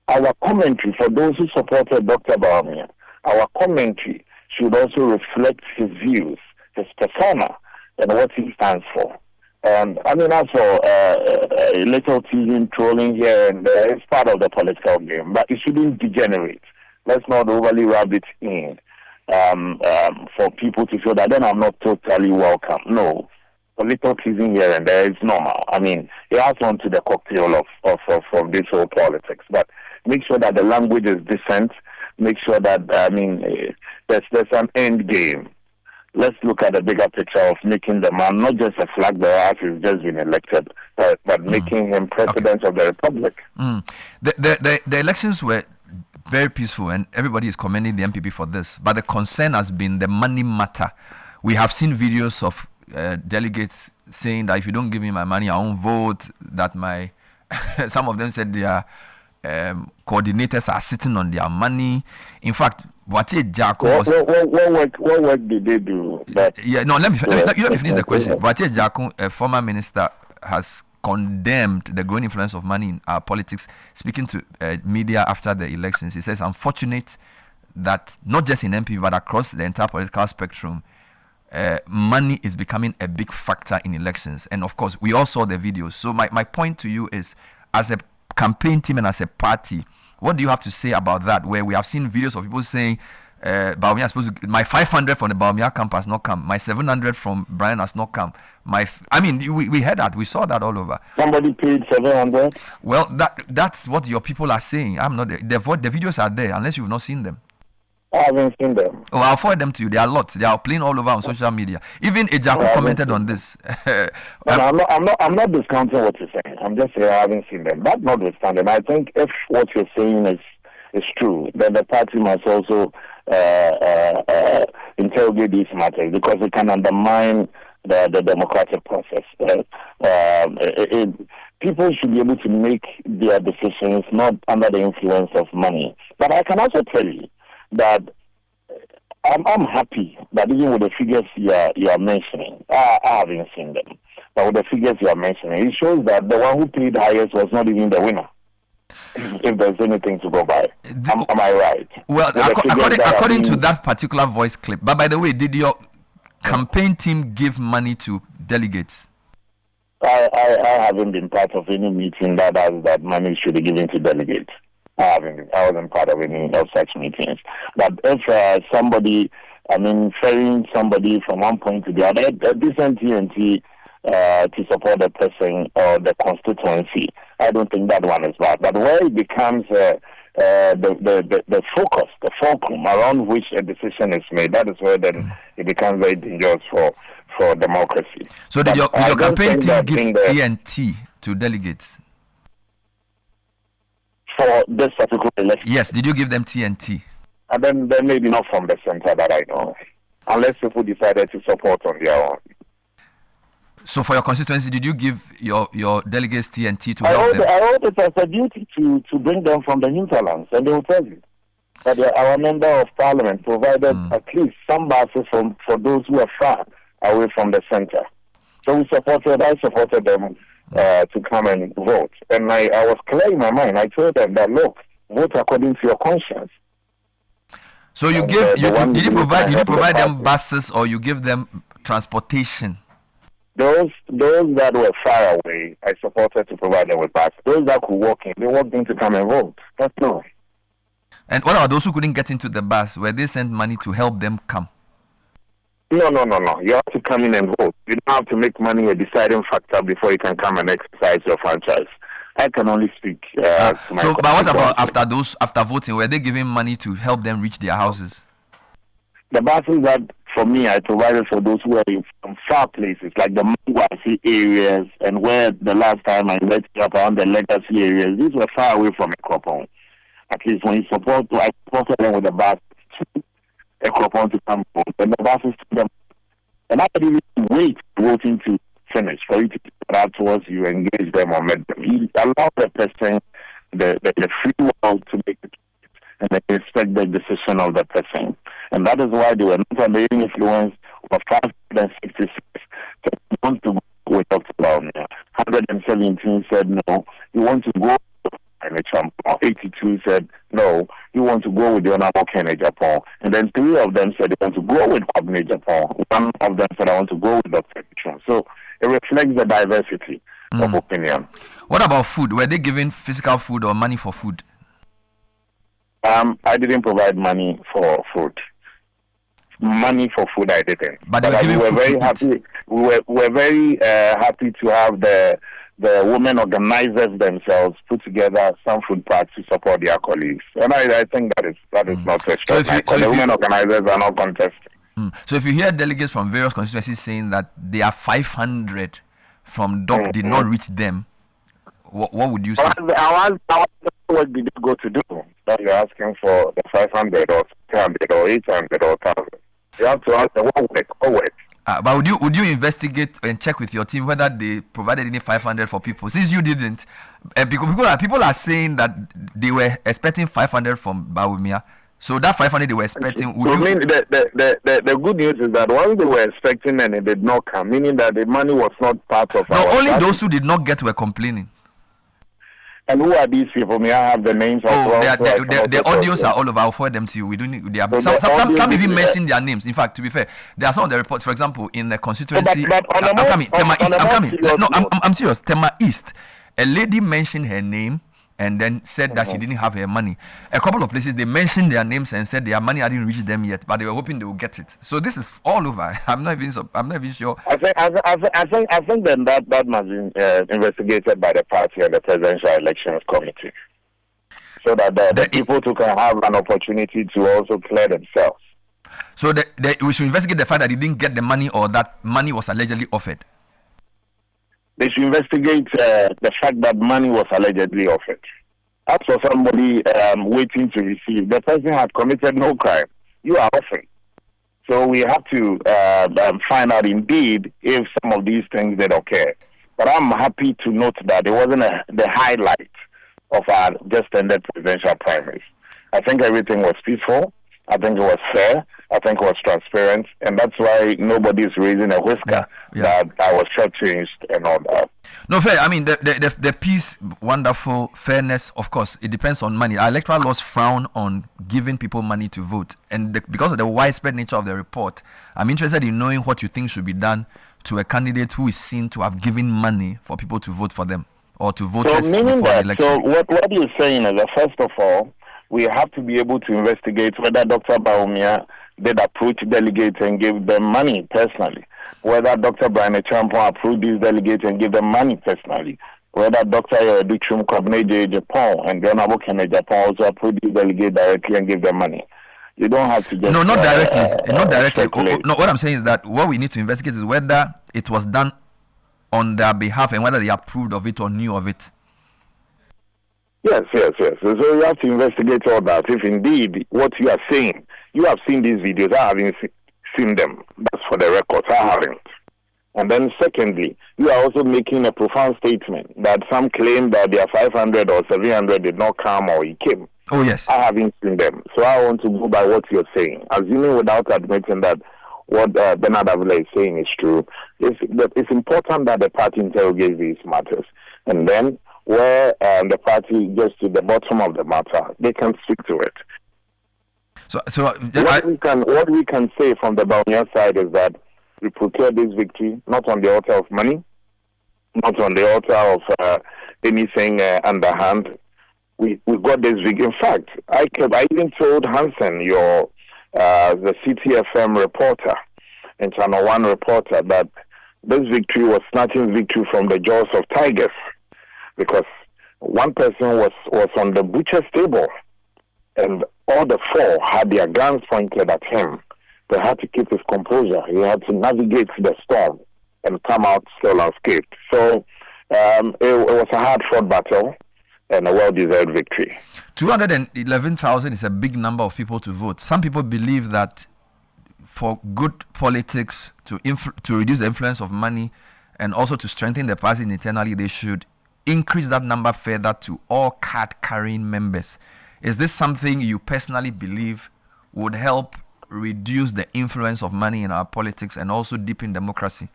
our commentary for those who supported Dr. Bawumia, our commentary should also reflect his views, his persona, and what he stands for. And I mean, as for a little teasing, trolling here and there, it's part of the political game, but it shouldn't degenerate. Let's not overly rub it in for people to feel that then I'm not totally welcome. No, a little teasing here and there is normal. I mean, it adds on to the cocktail of this whole politics. But make sure that the language is decent. Make sure that there's an end game. Let's look at the bigger picture of making the man not just a flag bearer as he's just been elected, but making him president of the republic. The elections were very peaceful, and everybody is commending the NPP for this. But the concern has been the money matter. We have seen videos of delegates saying that if you don't give me my money, I won't vote. That some of them said their coordinators are sitting on their money. In fact, what work did they do? Let me finish the question. Wate Jakun, a former minister, has condemned the growing influence of money in our politics, speaking to media after the elections. He says, unfortunate that not just in NPP but across the entire political spectrum, money is becoming a big factor in elections. And of course, we all saw the videos. So my point to you is, as a campaign team and as a party, what do you have to say about that? Where we have seen videos of people saying, Bawumia is supposed to, my 500 from the Bawumia camp has not come. My 700 from Brian has not come. We heard that. We saw that all over. Somebody paid 700? Well, that's what your people are saying. I'm not there. The videos are there, unless you've not seen them. I haven't seen them. Oh, I'll forward them to you. There are lots. They are playing all over on social media. Even Ejaku commented on this. I'm not discounting what you're saying. I'm just saying I haven't seen them. But notwithstanding, I think if what you're saying is true, then the party must also interrogate these matters, because it can undermine the democratic process. People should be able to make their decisions not under the influence of money. But I can also tell you that I'm happy that even with the figures you are mentioning, I haven't seen them, but with the figures you are mentioning, it shows that the one who paid highest was not even the winner. If there's anything to go by, am I right? Well, according to that particular voice clip. But by the way, did your campaign team give money to delegates? I haven't been part of any meeting that has that money should be given to delegates. I wasn't part of any of such meetings. But if somebody, ferrying somebody from one point to the other, a decent TNT to support the person or the constituency, I don't think that one is bad. But where it becomes the focus, the fulcrum around which a decision is made, that is where then it becomes very dangerous for democracy. So did your campaign team give TNT to delegates? For this particular election? Yes, did you give them TNT? And then maybe not from the center that I know, unless people decided to support on their own. So for your constituency, did you give your delegates TNT to help them? I hold it as a duty to bring them from the hinterlands, and they will tell you that our member of parliament provided at least some buses for those who are far away from the center. So I supported them to come and vote. And I was clear in my mind. I told them that, look, vote according to your conscience. So did you provide them buses, or you give them transportation? Those that were far away, I supported to provide them with buses. Those that could walk in, they walked in to come and vote. That's all. And what about those who couldn't get into the bus? Where they sent money to help them come? No. You have to come in and vote. You don't have to make money a deciding factor before you can come and exercise your franchise. I can only speak to my So, but what about constituency. after voting? Were they giving money to help them reach their houses? The buses that, for me, I provided for those who are from far places, like the Mangwasi areas, and where the last time I met up around the legacy areas, these were far away from Ekropon. At least when I supported them with the bus, Ekropon to come home, and the buses to them. And I didn't wait voting to finish for you to put out towards you, engage them or meet them. You allow the person the free will to make it, and they respect the decision of the person. And that is why they were not under any influence of 566 that want to go with Dr. Bawumia. 117 said no, you want to go with Trump. 82 said no, you want to go with the Honorable Kennedy Japan. And then 3 of them said they want to go with Cabinet Japan. 1 of them said I want to go with Dr. Trump. So it reflects the diversity of opinion. What about food? Were they giving physical food or money for food? I didn't provide money for food. Money for food I didn't. But we were very happy. We were very happy to have the women organizers themselves put together some food packs to support their colleagues, and I think that is not a strong. The women organizers are not contesting. So if you hear delegates from various constituencies saying that they are 500 from DOC did not reach them, what would you say? What did you go to do? That you're asking for the 500 or 300 or 800 or 1,000. You have to ask the what would they call it. But would you investigate and check with your team whether they provided any 500 for people? Since you didn't, people are saying that they were expecting 500 from Bawumia. So that 500 they were expecting. The good news is that once they were expecting and it did not come, meaning that the money was not part of our. Only those who did not get were complaining. And who are these people? May I have the names? The audios are all over. I'll forward them to you. We don't need. Some even mention their names. In fact, to be fair, there are some of the reports. For example, in the constituency, I'm coming. No, I'm serious. Tema East, a lady mentioned her name and then said that she didn't have her money. A couple of places they mentioned their names and said their money hadn't reached them yet, but they were hoping they would get it. So this is all over. I'm not even sure. I think then that must be investigated by the party and the presidential elections committee, so that the people too can have an opportunity to also clear themselves. So we should investigate the fact that they didn't get the money or that money was allegedly offered. They should investigate the fact that money was allegedly offered. As for somebody waiting to receive, the person had committed no crime. You are offering. So we have to find out indeed if some of these things did occur. But I'm happy to note that it wasn't the highlight of our just ended presidential primaries. I think everything was peaceful. I think it was fair. I think it was transparent, and that's why nobody is raising a whisker that I was shortchanged and all that. No, fair. I mean, the peace, wonderful, fairness, of course, it depends on money. Our electoral laws frown on giving people money to vote, and because of the widespread nature of the report, I'm interested in knowing what you think should be done to a candidate who is seen to have given money for people to vote for them or to vote before the election. So what you're saying is that, first of all, we have to be able to investigate whether Dr. Bawumia did approach delegates and give them money personally, whether Dr. Brian Champon approved these delegates and give them money personally, whether Dr. Duchum Cabinet Japan and the Honorable Kennedy Japan also approved these delegates directly and give them money. You don't have to just... No, not directly. Not directly. No, what I'm saying is that what we need to investigate is whether it was done on their behalf and whether they approved of it or knew of it. Yes. So you have to investigate all that. If indeed what you are saying, you have seen these videos, I haven't seen them. That's for the record, I haven't. And then secondly, you are also making a profound statement that some claim that their 500 or 700 did not come or he came. Oh, yes. I haven't seen them. So I want to go by what you're saying. Assuming without admitting that what Bernard Avila is saying is true, it's important that the party interrogates these matters. And then where the party gets to the bottom of the matter, they can stick to it. What we can say from the Bawumia side is that we procured this victory not on the altar of money, not on the altar of anything underhand. We got this victory. In fact, I even told Hansen, the CTFM reporter and ChannelOne reporter, that this victory was snatching victory from the jaws of tigers, because One person was on the butcher's table, and all the four had their guns pointed at him. They had to keep his composure. He had to navigate the storm and come out still unscathed. So it was a hard-fought battle and a well-deserved victory. 211,000 is a big number of people to vote. Some people believe that for good politics, to reduce the influence of money and also to strengthen the party internally, they should increase that number further to all card-carrying members. Is this something you personally believe would help reduce the influence of money in our politics and also deepen democracy?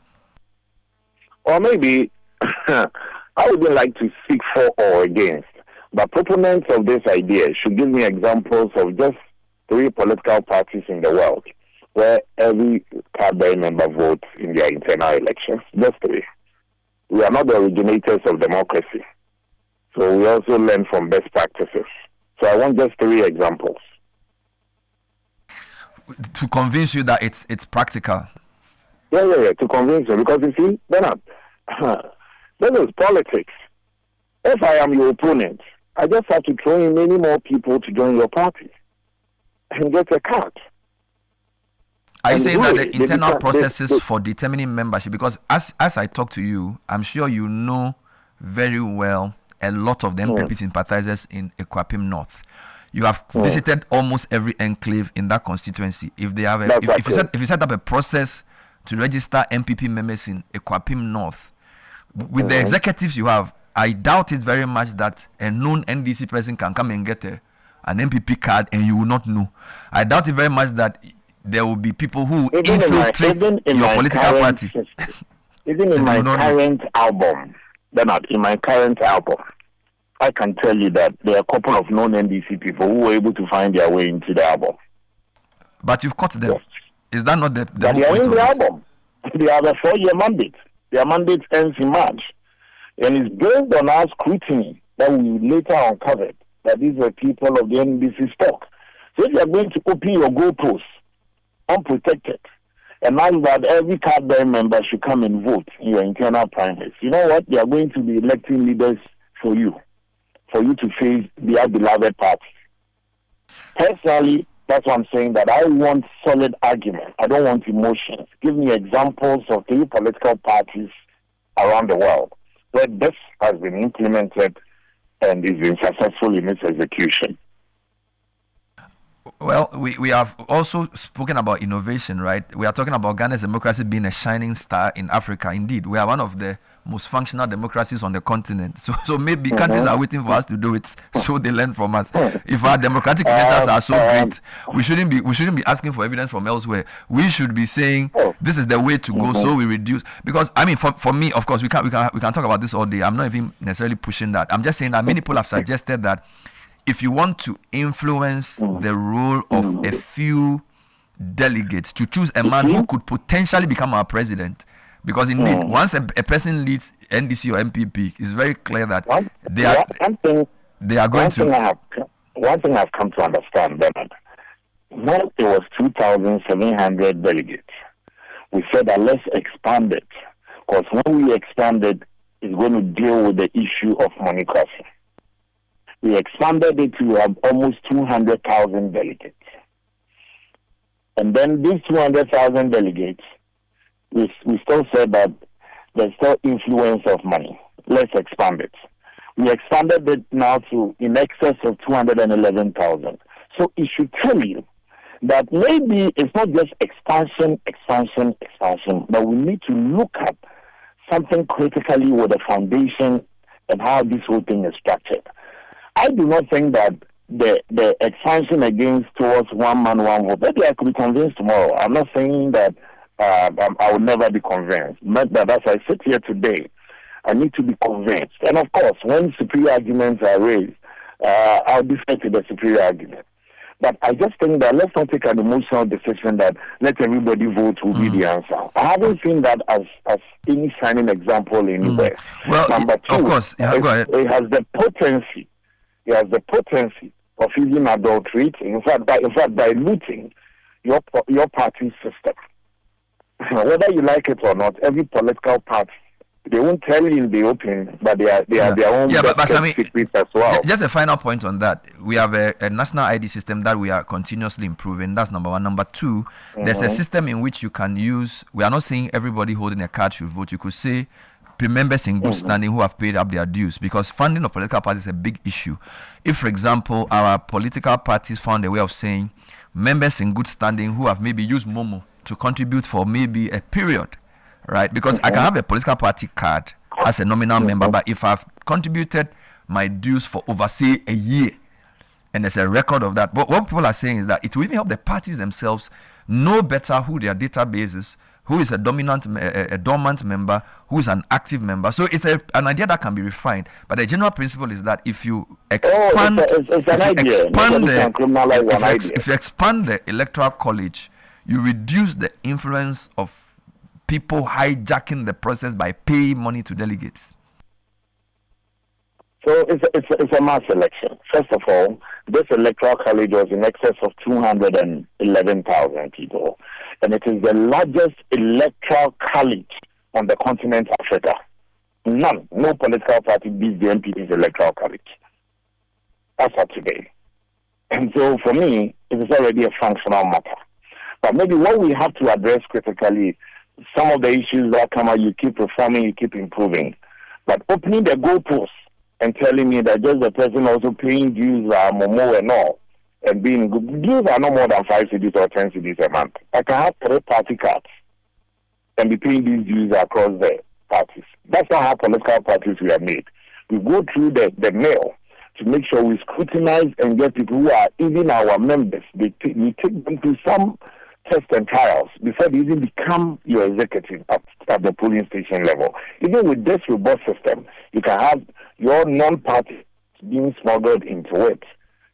Or maybe I wouldn't like to speak for or against, but proponents of this idea should give me examples of just 3 political parties in the world where every card-bearing member votes in their internal elections. Just 3. We are not the originators of democracy, so we also learn from best practices. So I want just 3 examples. To convince you that it's practical. Yeah, to convince you. Because you see, Bernard, this is politics. If I am your opponent, I just have to throw in many more people to join your party and get a card. Are you saying that the internal processes for determining membership, because as I talk to you, I'm sure you know very well a lot of the NPP sympathizers in Ekwapim North. You have visited almost every enclave in that constituency. If they have if you set up a process to register NPP members in Ekwapim North, with the executives you have, I doubt it very much that a known NDC person can come and get an NPP card and you will not know. I doubt it very much that there will be people who infiltrate your political party. Even in my current album, Bernard, in my current album, I can tell you that there are a couple of known NDC people who were able to find their way into the album. But you've caught them. Yes. Is that not the but they are in the album. They have a 4-year mandate. Their mandate ends in March. And it's based on our scrutiny that we later uncovered that these were people of the NDC stock. So if you are going to open your goalposts unprotected and now that every card-bearing member should come and vote in your internal primaries, you know what? They are going to be electing leaders for you to face their beloved party. Personally, that's why I'm saying that I want solid argument. I don't want emotions. Give me examples of 3 political parties around the world where this has been implemented and is been successful in its execution. Well, we have also spoken about innovation, right? We are talking about Ghana's democracy being a shining star in Africa. Indeed, we are one of the most functional democracies on the continent. So maybe countries are waiting for us to do it, so they learn from us. If our democratic measures are so great, we shouldn't be asking for evidence from elsewhere. We should be saying this is the way to go. So we reduce, because I mean, for me, of course, we can talk about this all day. I'm not even necessarily pushing that. I'm just saying that many people have suggested that if you want to influence the role of a few delegates to choose a man who could potentially become our president, because indeed, once a person leads NDC or MPP, it's very clear that they are going to. One thing I've come to understand, Bernard, when it was 2,700 delegates, we said that let's expand it, because when we expand it, it's going to deal with the issue of monocracy. We expanded it to almost 200,000 delegates. And then these 200,000 delegates, we still said that there's still influence of money. Let's expand it. We expanded it now to in excess of 211,000. So it should tell you that maybe it's not just expansion, but we need to look at something critically with the foundation and how this whole thing is structured. I do not think that the expansion against towards one man, one vote, maybe I could be convinced tomorrow. I'm not saying that I will never be convinced. But that as I sit here today, I need to be convinced. And of course, when superior arguments are raised, I'll defer to the superior argument. But I just think that let's not take an emotional decision that let everybody vote will be the answer. I haven't seen that as any shining example anywhere. Well, Number 2, of course, go ahead. It has the potency. It has the potency of even adulterating, in fact, diluting your party system. Whether you like it or not, every political party They won't tell you in the open, but they are their own secrets as well. Just a final point on that. We have a national ID system that we are continuously improving. That's number one. Number two, there's a system in which you can use. We are not saying everybody holding a card should vote. You could say members in good standing who have paid up their dues, because funding of political parties is a big issue. If, for example, our political parties found a way of saying members in good standing who have maybe used Momo to contribute for maybe a period, right? Because I can have a political party card as a nominal member, but if I've contributed my dues for over, say, a year, and there's a record of that, but what people are saying is that it will even help the parties themselves know better who their database is, who is a dormant member, who is an active member. So it's an idea that can be refined. But the general principle is that if you expand, if you expand the electoral college, you reduce the influence of people hijacking the process by paying money to delegates. So it's a mass election. First of all, this electoral college was in excess of 211,000 people. And it is the largest electoral college on the continent Africa. None. No political party beats the NPP's electoral college. That's up today. And so for me, it is already a functional matter. But maybe what we have to address critically, some of the issues that come out, you keep reforming, you keep improving. But opening the goalposts and telling me that just the person also paying dues are Momo and all, and being good, dues are no more than 5 cedis or 10 cedis a month. I can have 3 party cards and be paying these dues across the parties. That's not how political parties we are made. We go through the mail to make sure we scrutinize and get people who are even our members. We take them through some tests and trials before they even become your executive at the polling station level. Even with this robust system, you can have your non-party being smuggled into it.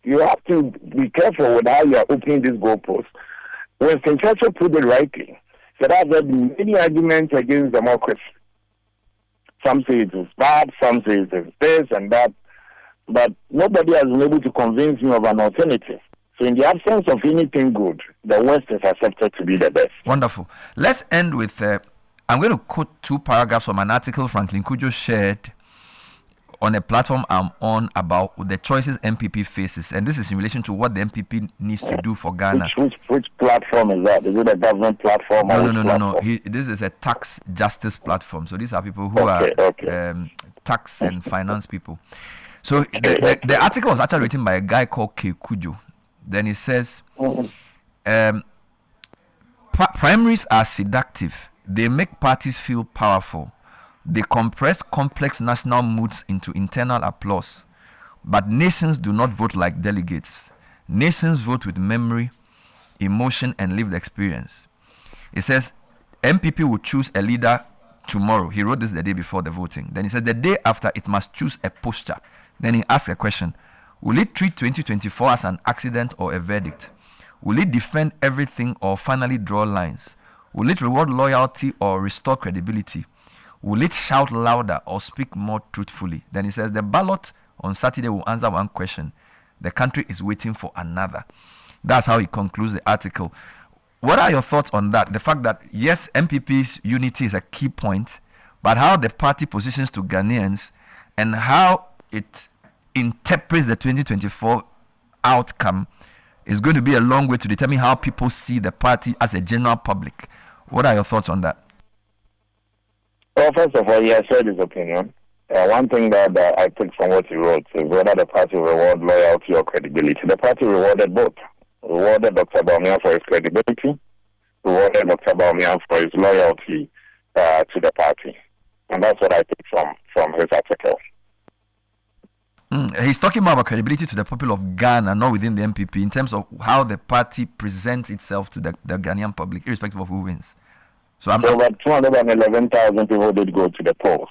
You have to be careful with how you are opening this goalpost. Winston Churchill put it rightly. Said I've heard many arguments against democracy. Some say it is bad, some say it is this and that, but nobody has been able to convince me of an alternative. So in the absence of anything good, the West is accepted to be the best. Wonderful. Let's end with, I'm going to quote 2 paragraphs from an article Franklin Kujo shared on a platform I'm on about the choices MPP faces. And this is in relation to what the MPP needs to do for Ghana. Which platform is that? Is it a government platform? No. This is a tax justice platform. So these are people who are tax and finance people. So the article was actually written by a guy called K. Kujo. Then he says, primaries are seductive. They make parties feel powerful. They compress complex national moods into internal applause. But nations do not vote like delegates. Nations vote with memory, emotion, and lived experience. It says, MPP will choose a leader tomorrow. He wrote this the day before the voting. Then he said, the day after, it must choose a posture. Then he asked a question. Will it treat 2024 as an accident or a verdict? Will it defend everything or finally draw lines? Will it reward loyalty or restore credibility? Will it shout louder or speak more truthfully? Then he says the ballot on Saturday will answer one question. The country is waiting for another. That's how he concludes the article. What are your thoughts on that? The fact that, yes, MPP's unity is a key point, but how the party positions to Ghanaians and how it interprets the 2024 outcome is going to be a long way to determine how people see the party as a general public. What are your thoughts on that? Well, first of all, he has shared his opinion. One thing that I took from what he wrote is whether the party reward loyalty or credibility. The party rewarded both. Rewarded Dr. Bawumia for his credibility, rewarded Dr. Bawumia for his loyalty to the party. And that's what I took from his article. He's talking about credibility to the people of Ghana, not within the MPP, in terms of how the party presents itself to the Ghanaian public, irrespective of who wins. So over 211,000 people did go to the polls.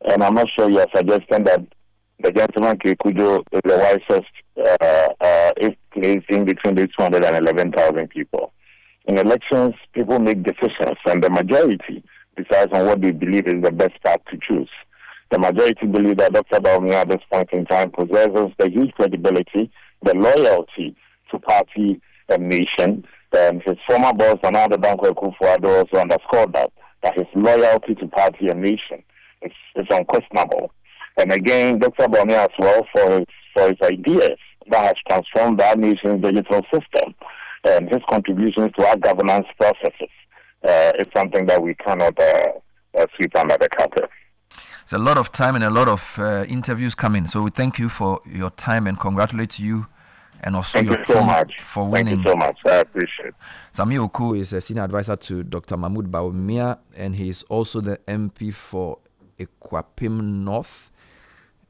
And I'm not sure you're suggesting that the gentleman Kikujo is the wisest if placing between these 211,000 people. In elections, people make decisions, and the majority decides on what they believe is the best path to choose. The majority believe that Dr. Bawumia at this point in time possesses the huge credibility, the loyalty to party and nation. And his former boss, Another Banco Kufuor, also underscored that his loyalty to party and nation unquestionable. And again, Dr. Bawumia as well for his ideas that has transformed our nation's digital system, and his contributions to our governance processes is something that we cannot sweep under the carpet. It's a lot of time and a lot of interviews coming. So we thank you for your time and congratulate you and also thank your you so team much for winning. Thank you so much. I appreciate it. Sammi Awuku is a senior advisor to Dr. Mahmoud Bawumia, and he is also the MP for Ekwapim North.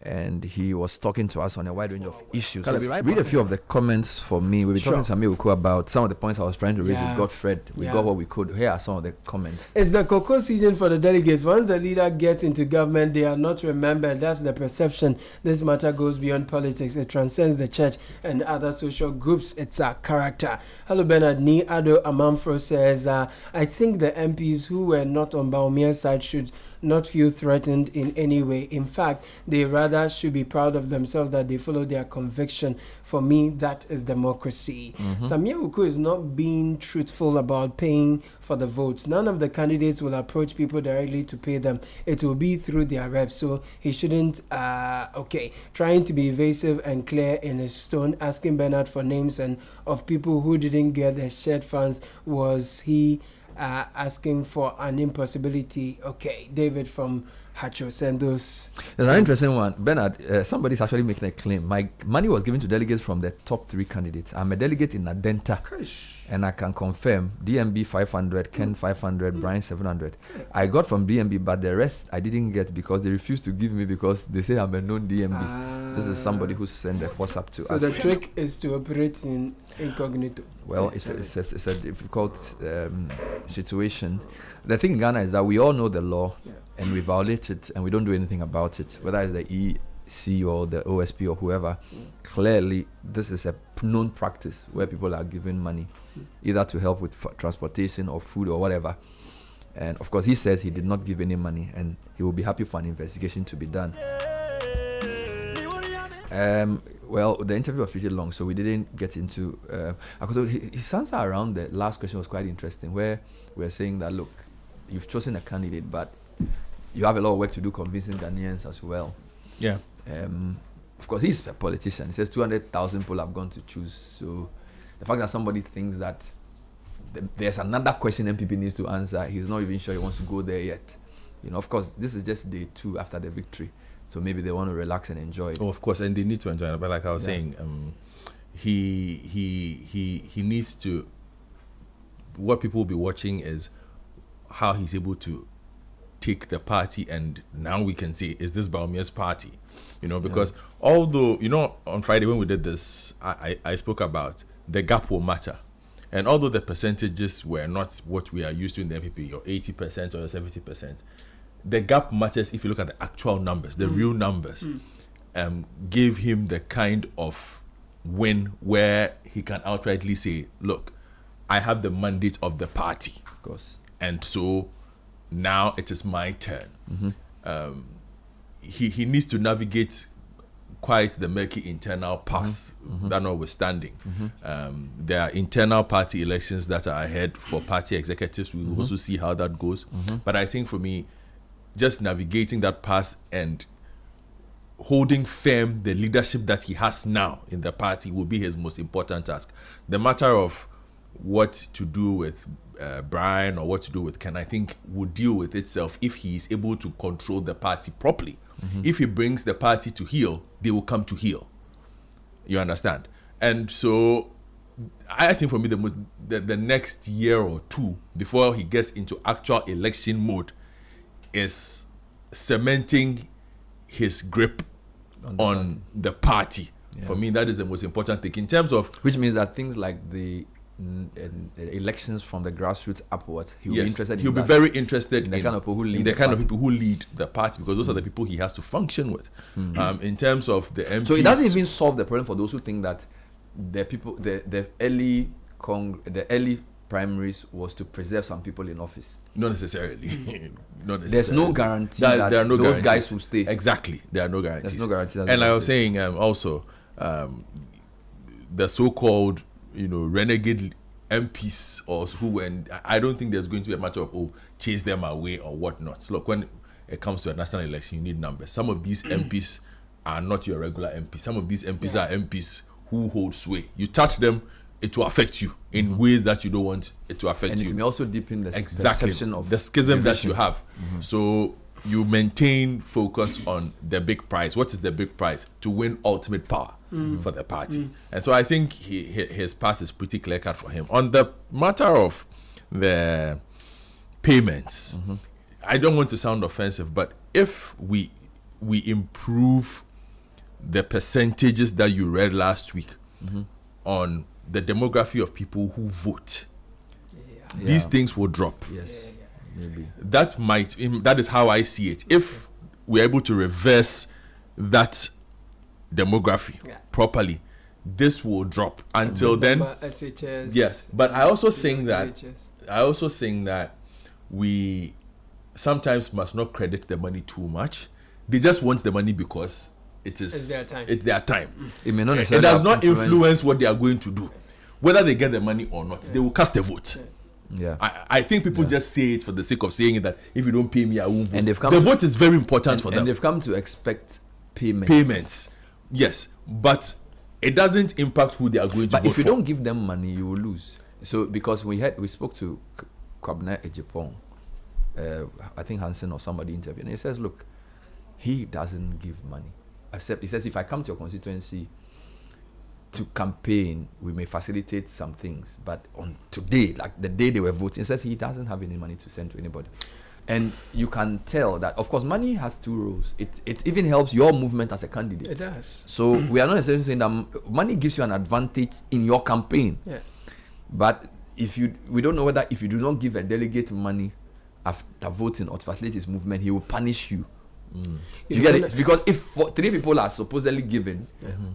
And he was talking to us on a wide range of issues. So read a few of the comments for me. We'll be talking to Sammi Awuku about some of the points I was trying to raise with Godfred. We got what we could. Here are some of the comments. It's the cocoa season for the delegates. Once the leader gets into government, they are not remembered. That's the perception. This matter goes beyond politics. It transcends the church and other social groups. It's a character. Hello, Bernard. Ni Ado Amamfro says, I think the MPs who were not on Bawumia's side should not feel threatened in any way. In fact, they rather should be proud of themselves that they follow their conviction. For me, that is democracy. Sammi Awuku is not being truthful about paying for the votes. None of the candidates will approach people directly to pay them. It will be through their reps. So he shouldn't, trying to be evasive and clear in his tone, asking Bernard for names and of people who didn't get their shared funds. Was he asking for an impossibility? Okay, David from Hacho Sendos. There's an interesting one. Bernard, somebody's actually making a claim. My money was given to delegates from the top 3 candidates. I'm a delegate in Adenta. And I can confirm DMB 500, Ken 500, Brian 700. I got from DMB, but the rest I didn't get because they refused to give me because they say I'm a known DMB. This is somebody who sent a WhatsApp to us. So the trick is to operate in incognito. Well, it's a difficult situation. The thing in Ghana is that we all know the law and we violate it and we don't do anything about it, whether it's the EC or the OSP or whoever. Clearly, this is a known practice where people are given money either to help with transportation or food or whatever. And of course, he says he did not give any money and he will be happy for an investigation to be done. Well, the interview was pretty long, so we didn't get into... his answer around the last question was quite interesting, where we were saying that, look, you've chosen a candidate, but you have a lot of work to do convincing Ghanaians as well. Yeah. Of course, he's a politician. He says 200,000 people have gone to choose. So the fact that somebody thinks that there's another question NPP needs to answer, he's not even sure he wants to go there yet. You know, of course, this is just day 2 after the victory. So maybe they want to relax and enjoy it. Oh, of course, and they need to enjoy it. But like I was saying, he needs to... What people will be watching is how he's able to take the party, and now we can see, is this Bawumia's party? You know, because although, you know, on Friday when we did this, I spoke about the gap will matter. And although the percentages were not what we are used to in the NPP, or 80% or 70%, the gap matters if you look at the actual numbers, the real numbers. Gave him the kind of win where he can outrightly say, look, I have the mandate of the party. Of course. And so now it is my turn. He needs to navigate quite the murky internal path, that notwithstanding. There are internal party elections that are ahead for party executives. We will also see how that goes. But I think for me, just navigating that path and holding firm the leadership that he has now in the party will be his most important task. The matter of what to do with Brian or what to do with Ken, I think will deal with itself if he is able to control the party properly. If he brings the party to heel, they will come to heel. You understand? And so I think for me the next year or 2 before he gets into actual election mode is cementing his grip on the party. For me, that is the most important thing in terms of... Which means that things like the elections from the grassroots upwards, he'll be interested. He'll be very interested in the kind of people who lead people who lead the party, because those are the people he has to function with. In terms of the MPs, so it doesn't even solve the problem for those who think that the people, the early primaries was to preserve some people in office. Not necessarily. There's no guarantee that there are no those guys will stay. Exactly, there are no guarantees. There's no guarantee. And like I was saying, also, the so-called, renegade MPs or who, and I don't think there's going to be a matter of chase them away or whatnot. So look, when it comes to a national election, you need numbers. Some of these MPs are not your regular MPs. Some of these MPs are MPs who hold sway. You touch them, it will affect you in ways that you don't want it to affect and you. it may also deepen the Exactly. perception of the schism that division. you have. So you maintain focus on the big prize. What is the big prize? To win ultimate power for the party. And so I think his path is pretty clear cut for him. On the matter of the payments, I don't want to sound offensive, but if we improve the percentages that you read last week on the demography of people who vote, these things will drop. Yes, maybe. That is how I see it. If we're able to reverse that demography properly, this will drop. Until then, SHS, yes. But I also think LHS. that we sometimes must not credit the money too much. They just want the money because it's their time. It may not It necessarily does not influence. influence what they are going to do. Whether they get the money or not, they will cast a vote. Yeah. I think people just say it for the sake of saying it, that if you don't pay me, I won't vote. And they've come the to- vote is very important for them. And they've come to expect Payments, yes, but it doesn't impact who they are going to But vote if you for. don't give them money, you will lose. So because we spoke to Kwabena Ejipong, I think Hansen or somebody interviewed, and he says, look, he doesn't give money. Except he says, if I come to your constituency to campaign, we may facilitate some things. But on today, like the day they were voting, he says he doesn't have any money to send to anybody. And you can tell that, of course, money has two roles. It even helps your movement as a candidate. It does. So we are not necessarily saying that money gives you an advantage in your campaign. Yeah. But we don't know whether if you do not give a delegate money after voting or to facilitate his movement, he will punish you. You get it? Because if 3 people are supposedly given,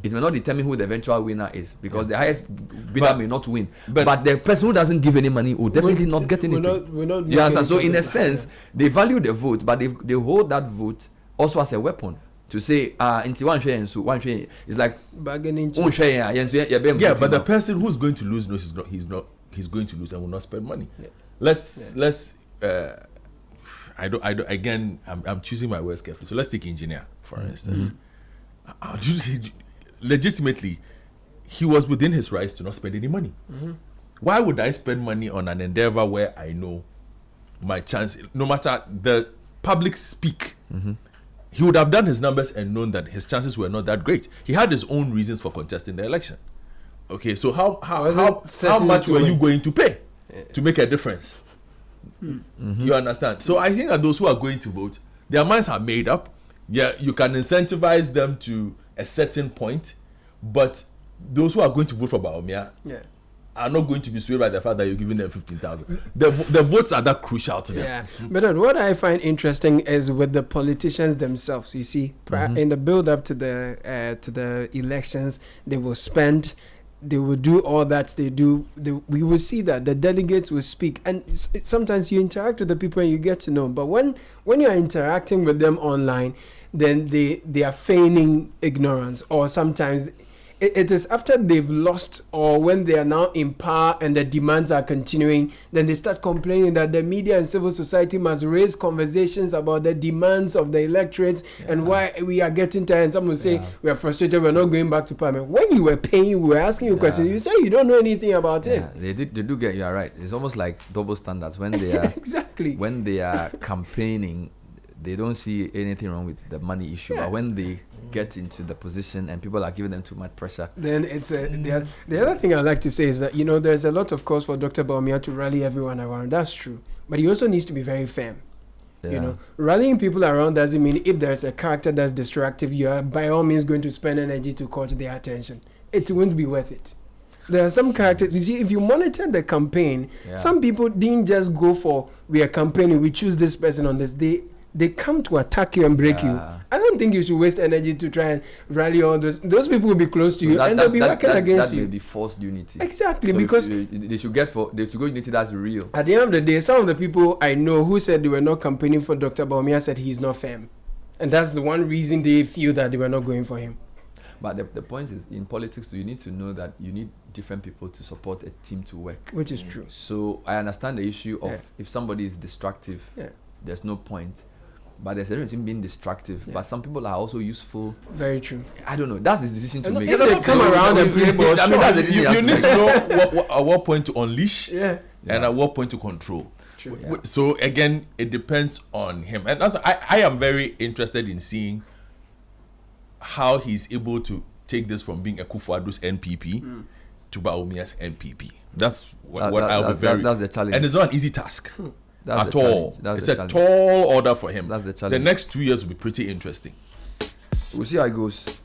it may not determine who the eventual winner is, because the highest bidder may not win. But the person who doesn't give any money will definitely not get anything. We're not You understand? making So in a progress. sense, they value the vote, but they hold that vote also as a weapon to say, into one share and so one share. It's like bargaining. Yeah, but the person who's going to lose knows he's going to lose and will not spend money. Let's I'm choosing my words carefully. So let's take engineer, for instance. Legitimately, he was within his rights to not spend any money. Why would I spend money on an endeavor where I know my chance, no matter the public speak, he would have done his numbers and known that his chances were not that great. He had his own reasons for contesting the election. Okay, so how much were you going to pay to make a difference? You understand? So I think that those who are going to vote, their minds are made up. Yeah, you can incentivize them to a certain point, but those who are going to vote for Bawumia are not going to be swayed by the fact that you're giving them 15,000. The votes are that crucial to them. Yeah, but what I find interesting is with the politicians themselves. You see, in the build-up to the elections, they will spend. They will do all that they do. We will see that the delegates will speak, and sometimes you interact with the people and you get to know. But when you are interacting with them online, then they are feigning ignorance, or sometimes it is after they've lost, or when they are now in power and the demands are continuing, then they start complaining that the media and civil society must raise conversations about the demands of the electorate and why we are getting tired. And some will say we are frustrated, we're not going back to parliament. When you were paying, we were asking you questions, you say you don't know anything about it. They do get, you are right. It's almost like double standards when they are exactly. When they are campaigning, they don't see anything wrong with the money issue, but when they get into the position and people are giving them too much pressure, then it's the other thing I'd like to say is that, you know, there's a lot of cause for Dr. Bawumia to rally everyone around. That's true, but he also needs to be very firm. You know, rallying people around doesn't mean if there's a character that's destructive, you are by all means going to spend energy to court their attention. It won't be worth it. There are some characters, you see, if you monitor the campaign, some people didn't just go for, we are campaigning, we choose this person on this. They come to attack you and break you. I don't think you should waste energy to try and rally all those. Those people will be close to you and they'll be working against you. That may be forced unity. Exactly, So because they should go unity that's real. at the end of the day, some of the people I know who said they were not campaigning for Dr. Bawumia said he's not firm. And that's the one reason they feel that they were not going for him. But the point is, in politics, you need to know that you need different people to support a team to work. Which is true. So I understand the issue of if somebody is destructive, there's no point. but there's a difference in being destructive. But some people are also useful. Very true. I don't know. That's his decision to make. If they come around and play ball, I mean, that's the decision You need to know at what point to unleash Yeah. and at what point to control. True. Yeah. So again, it depends on him. And also, I am very interested in seeing how he's able to take this from being Akufo-Addo's NPP to Bawumia's NPP. That's what I'll be very. That's the challenge. And it's not an easy task That's at the all. challenge. That's It's the a challenge. tall order for him. That's the The challenge. next 2 years will be pretty interesting. We'll see how it goes.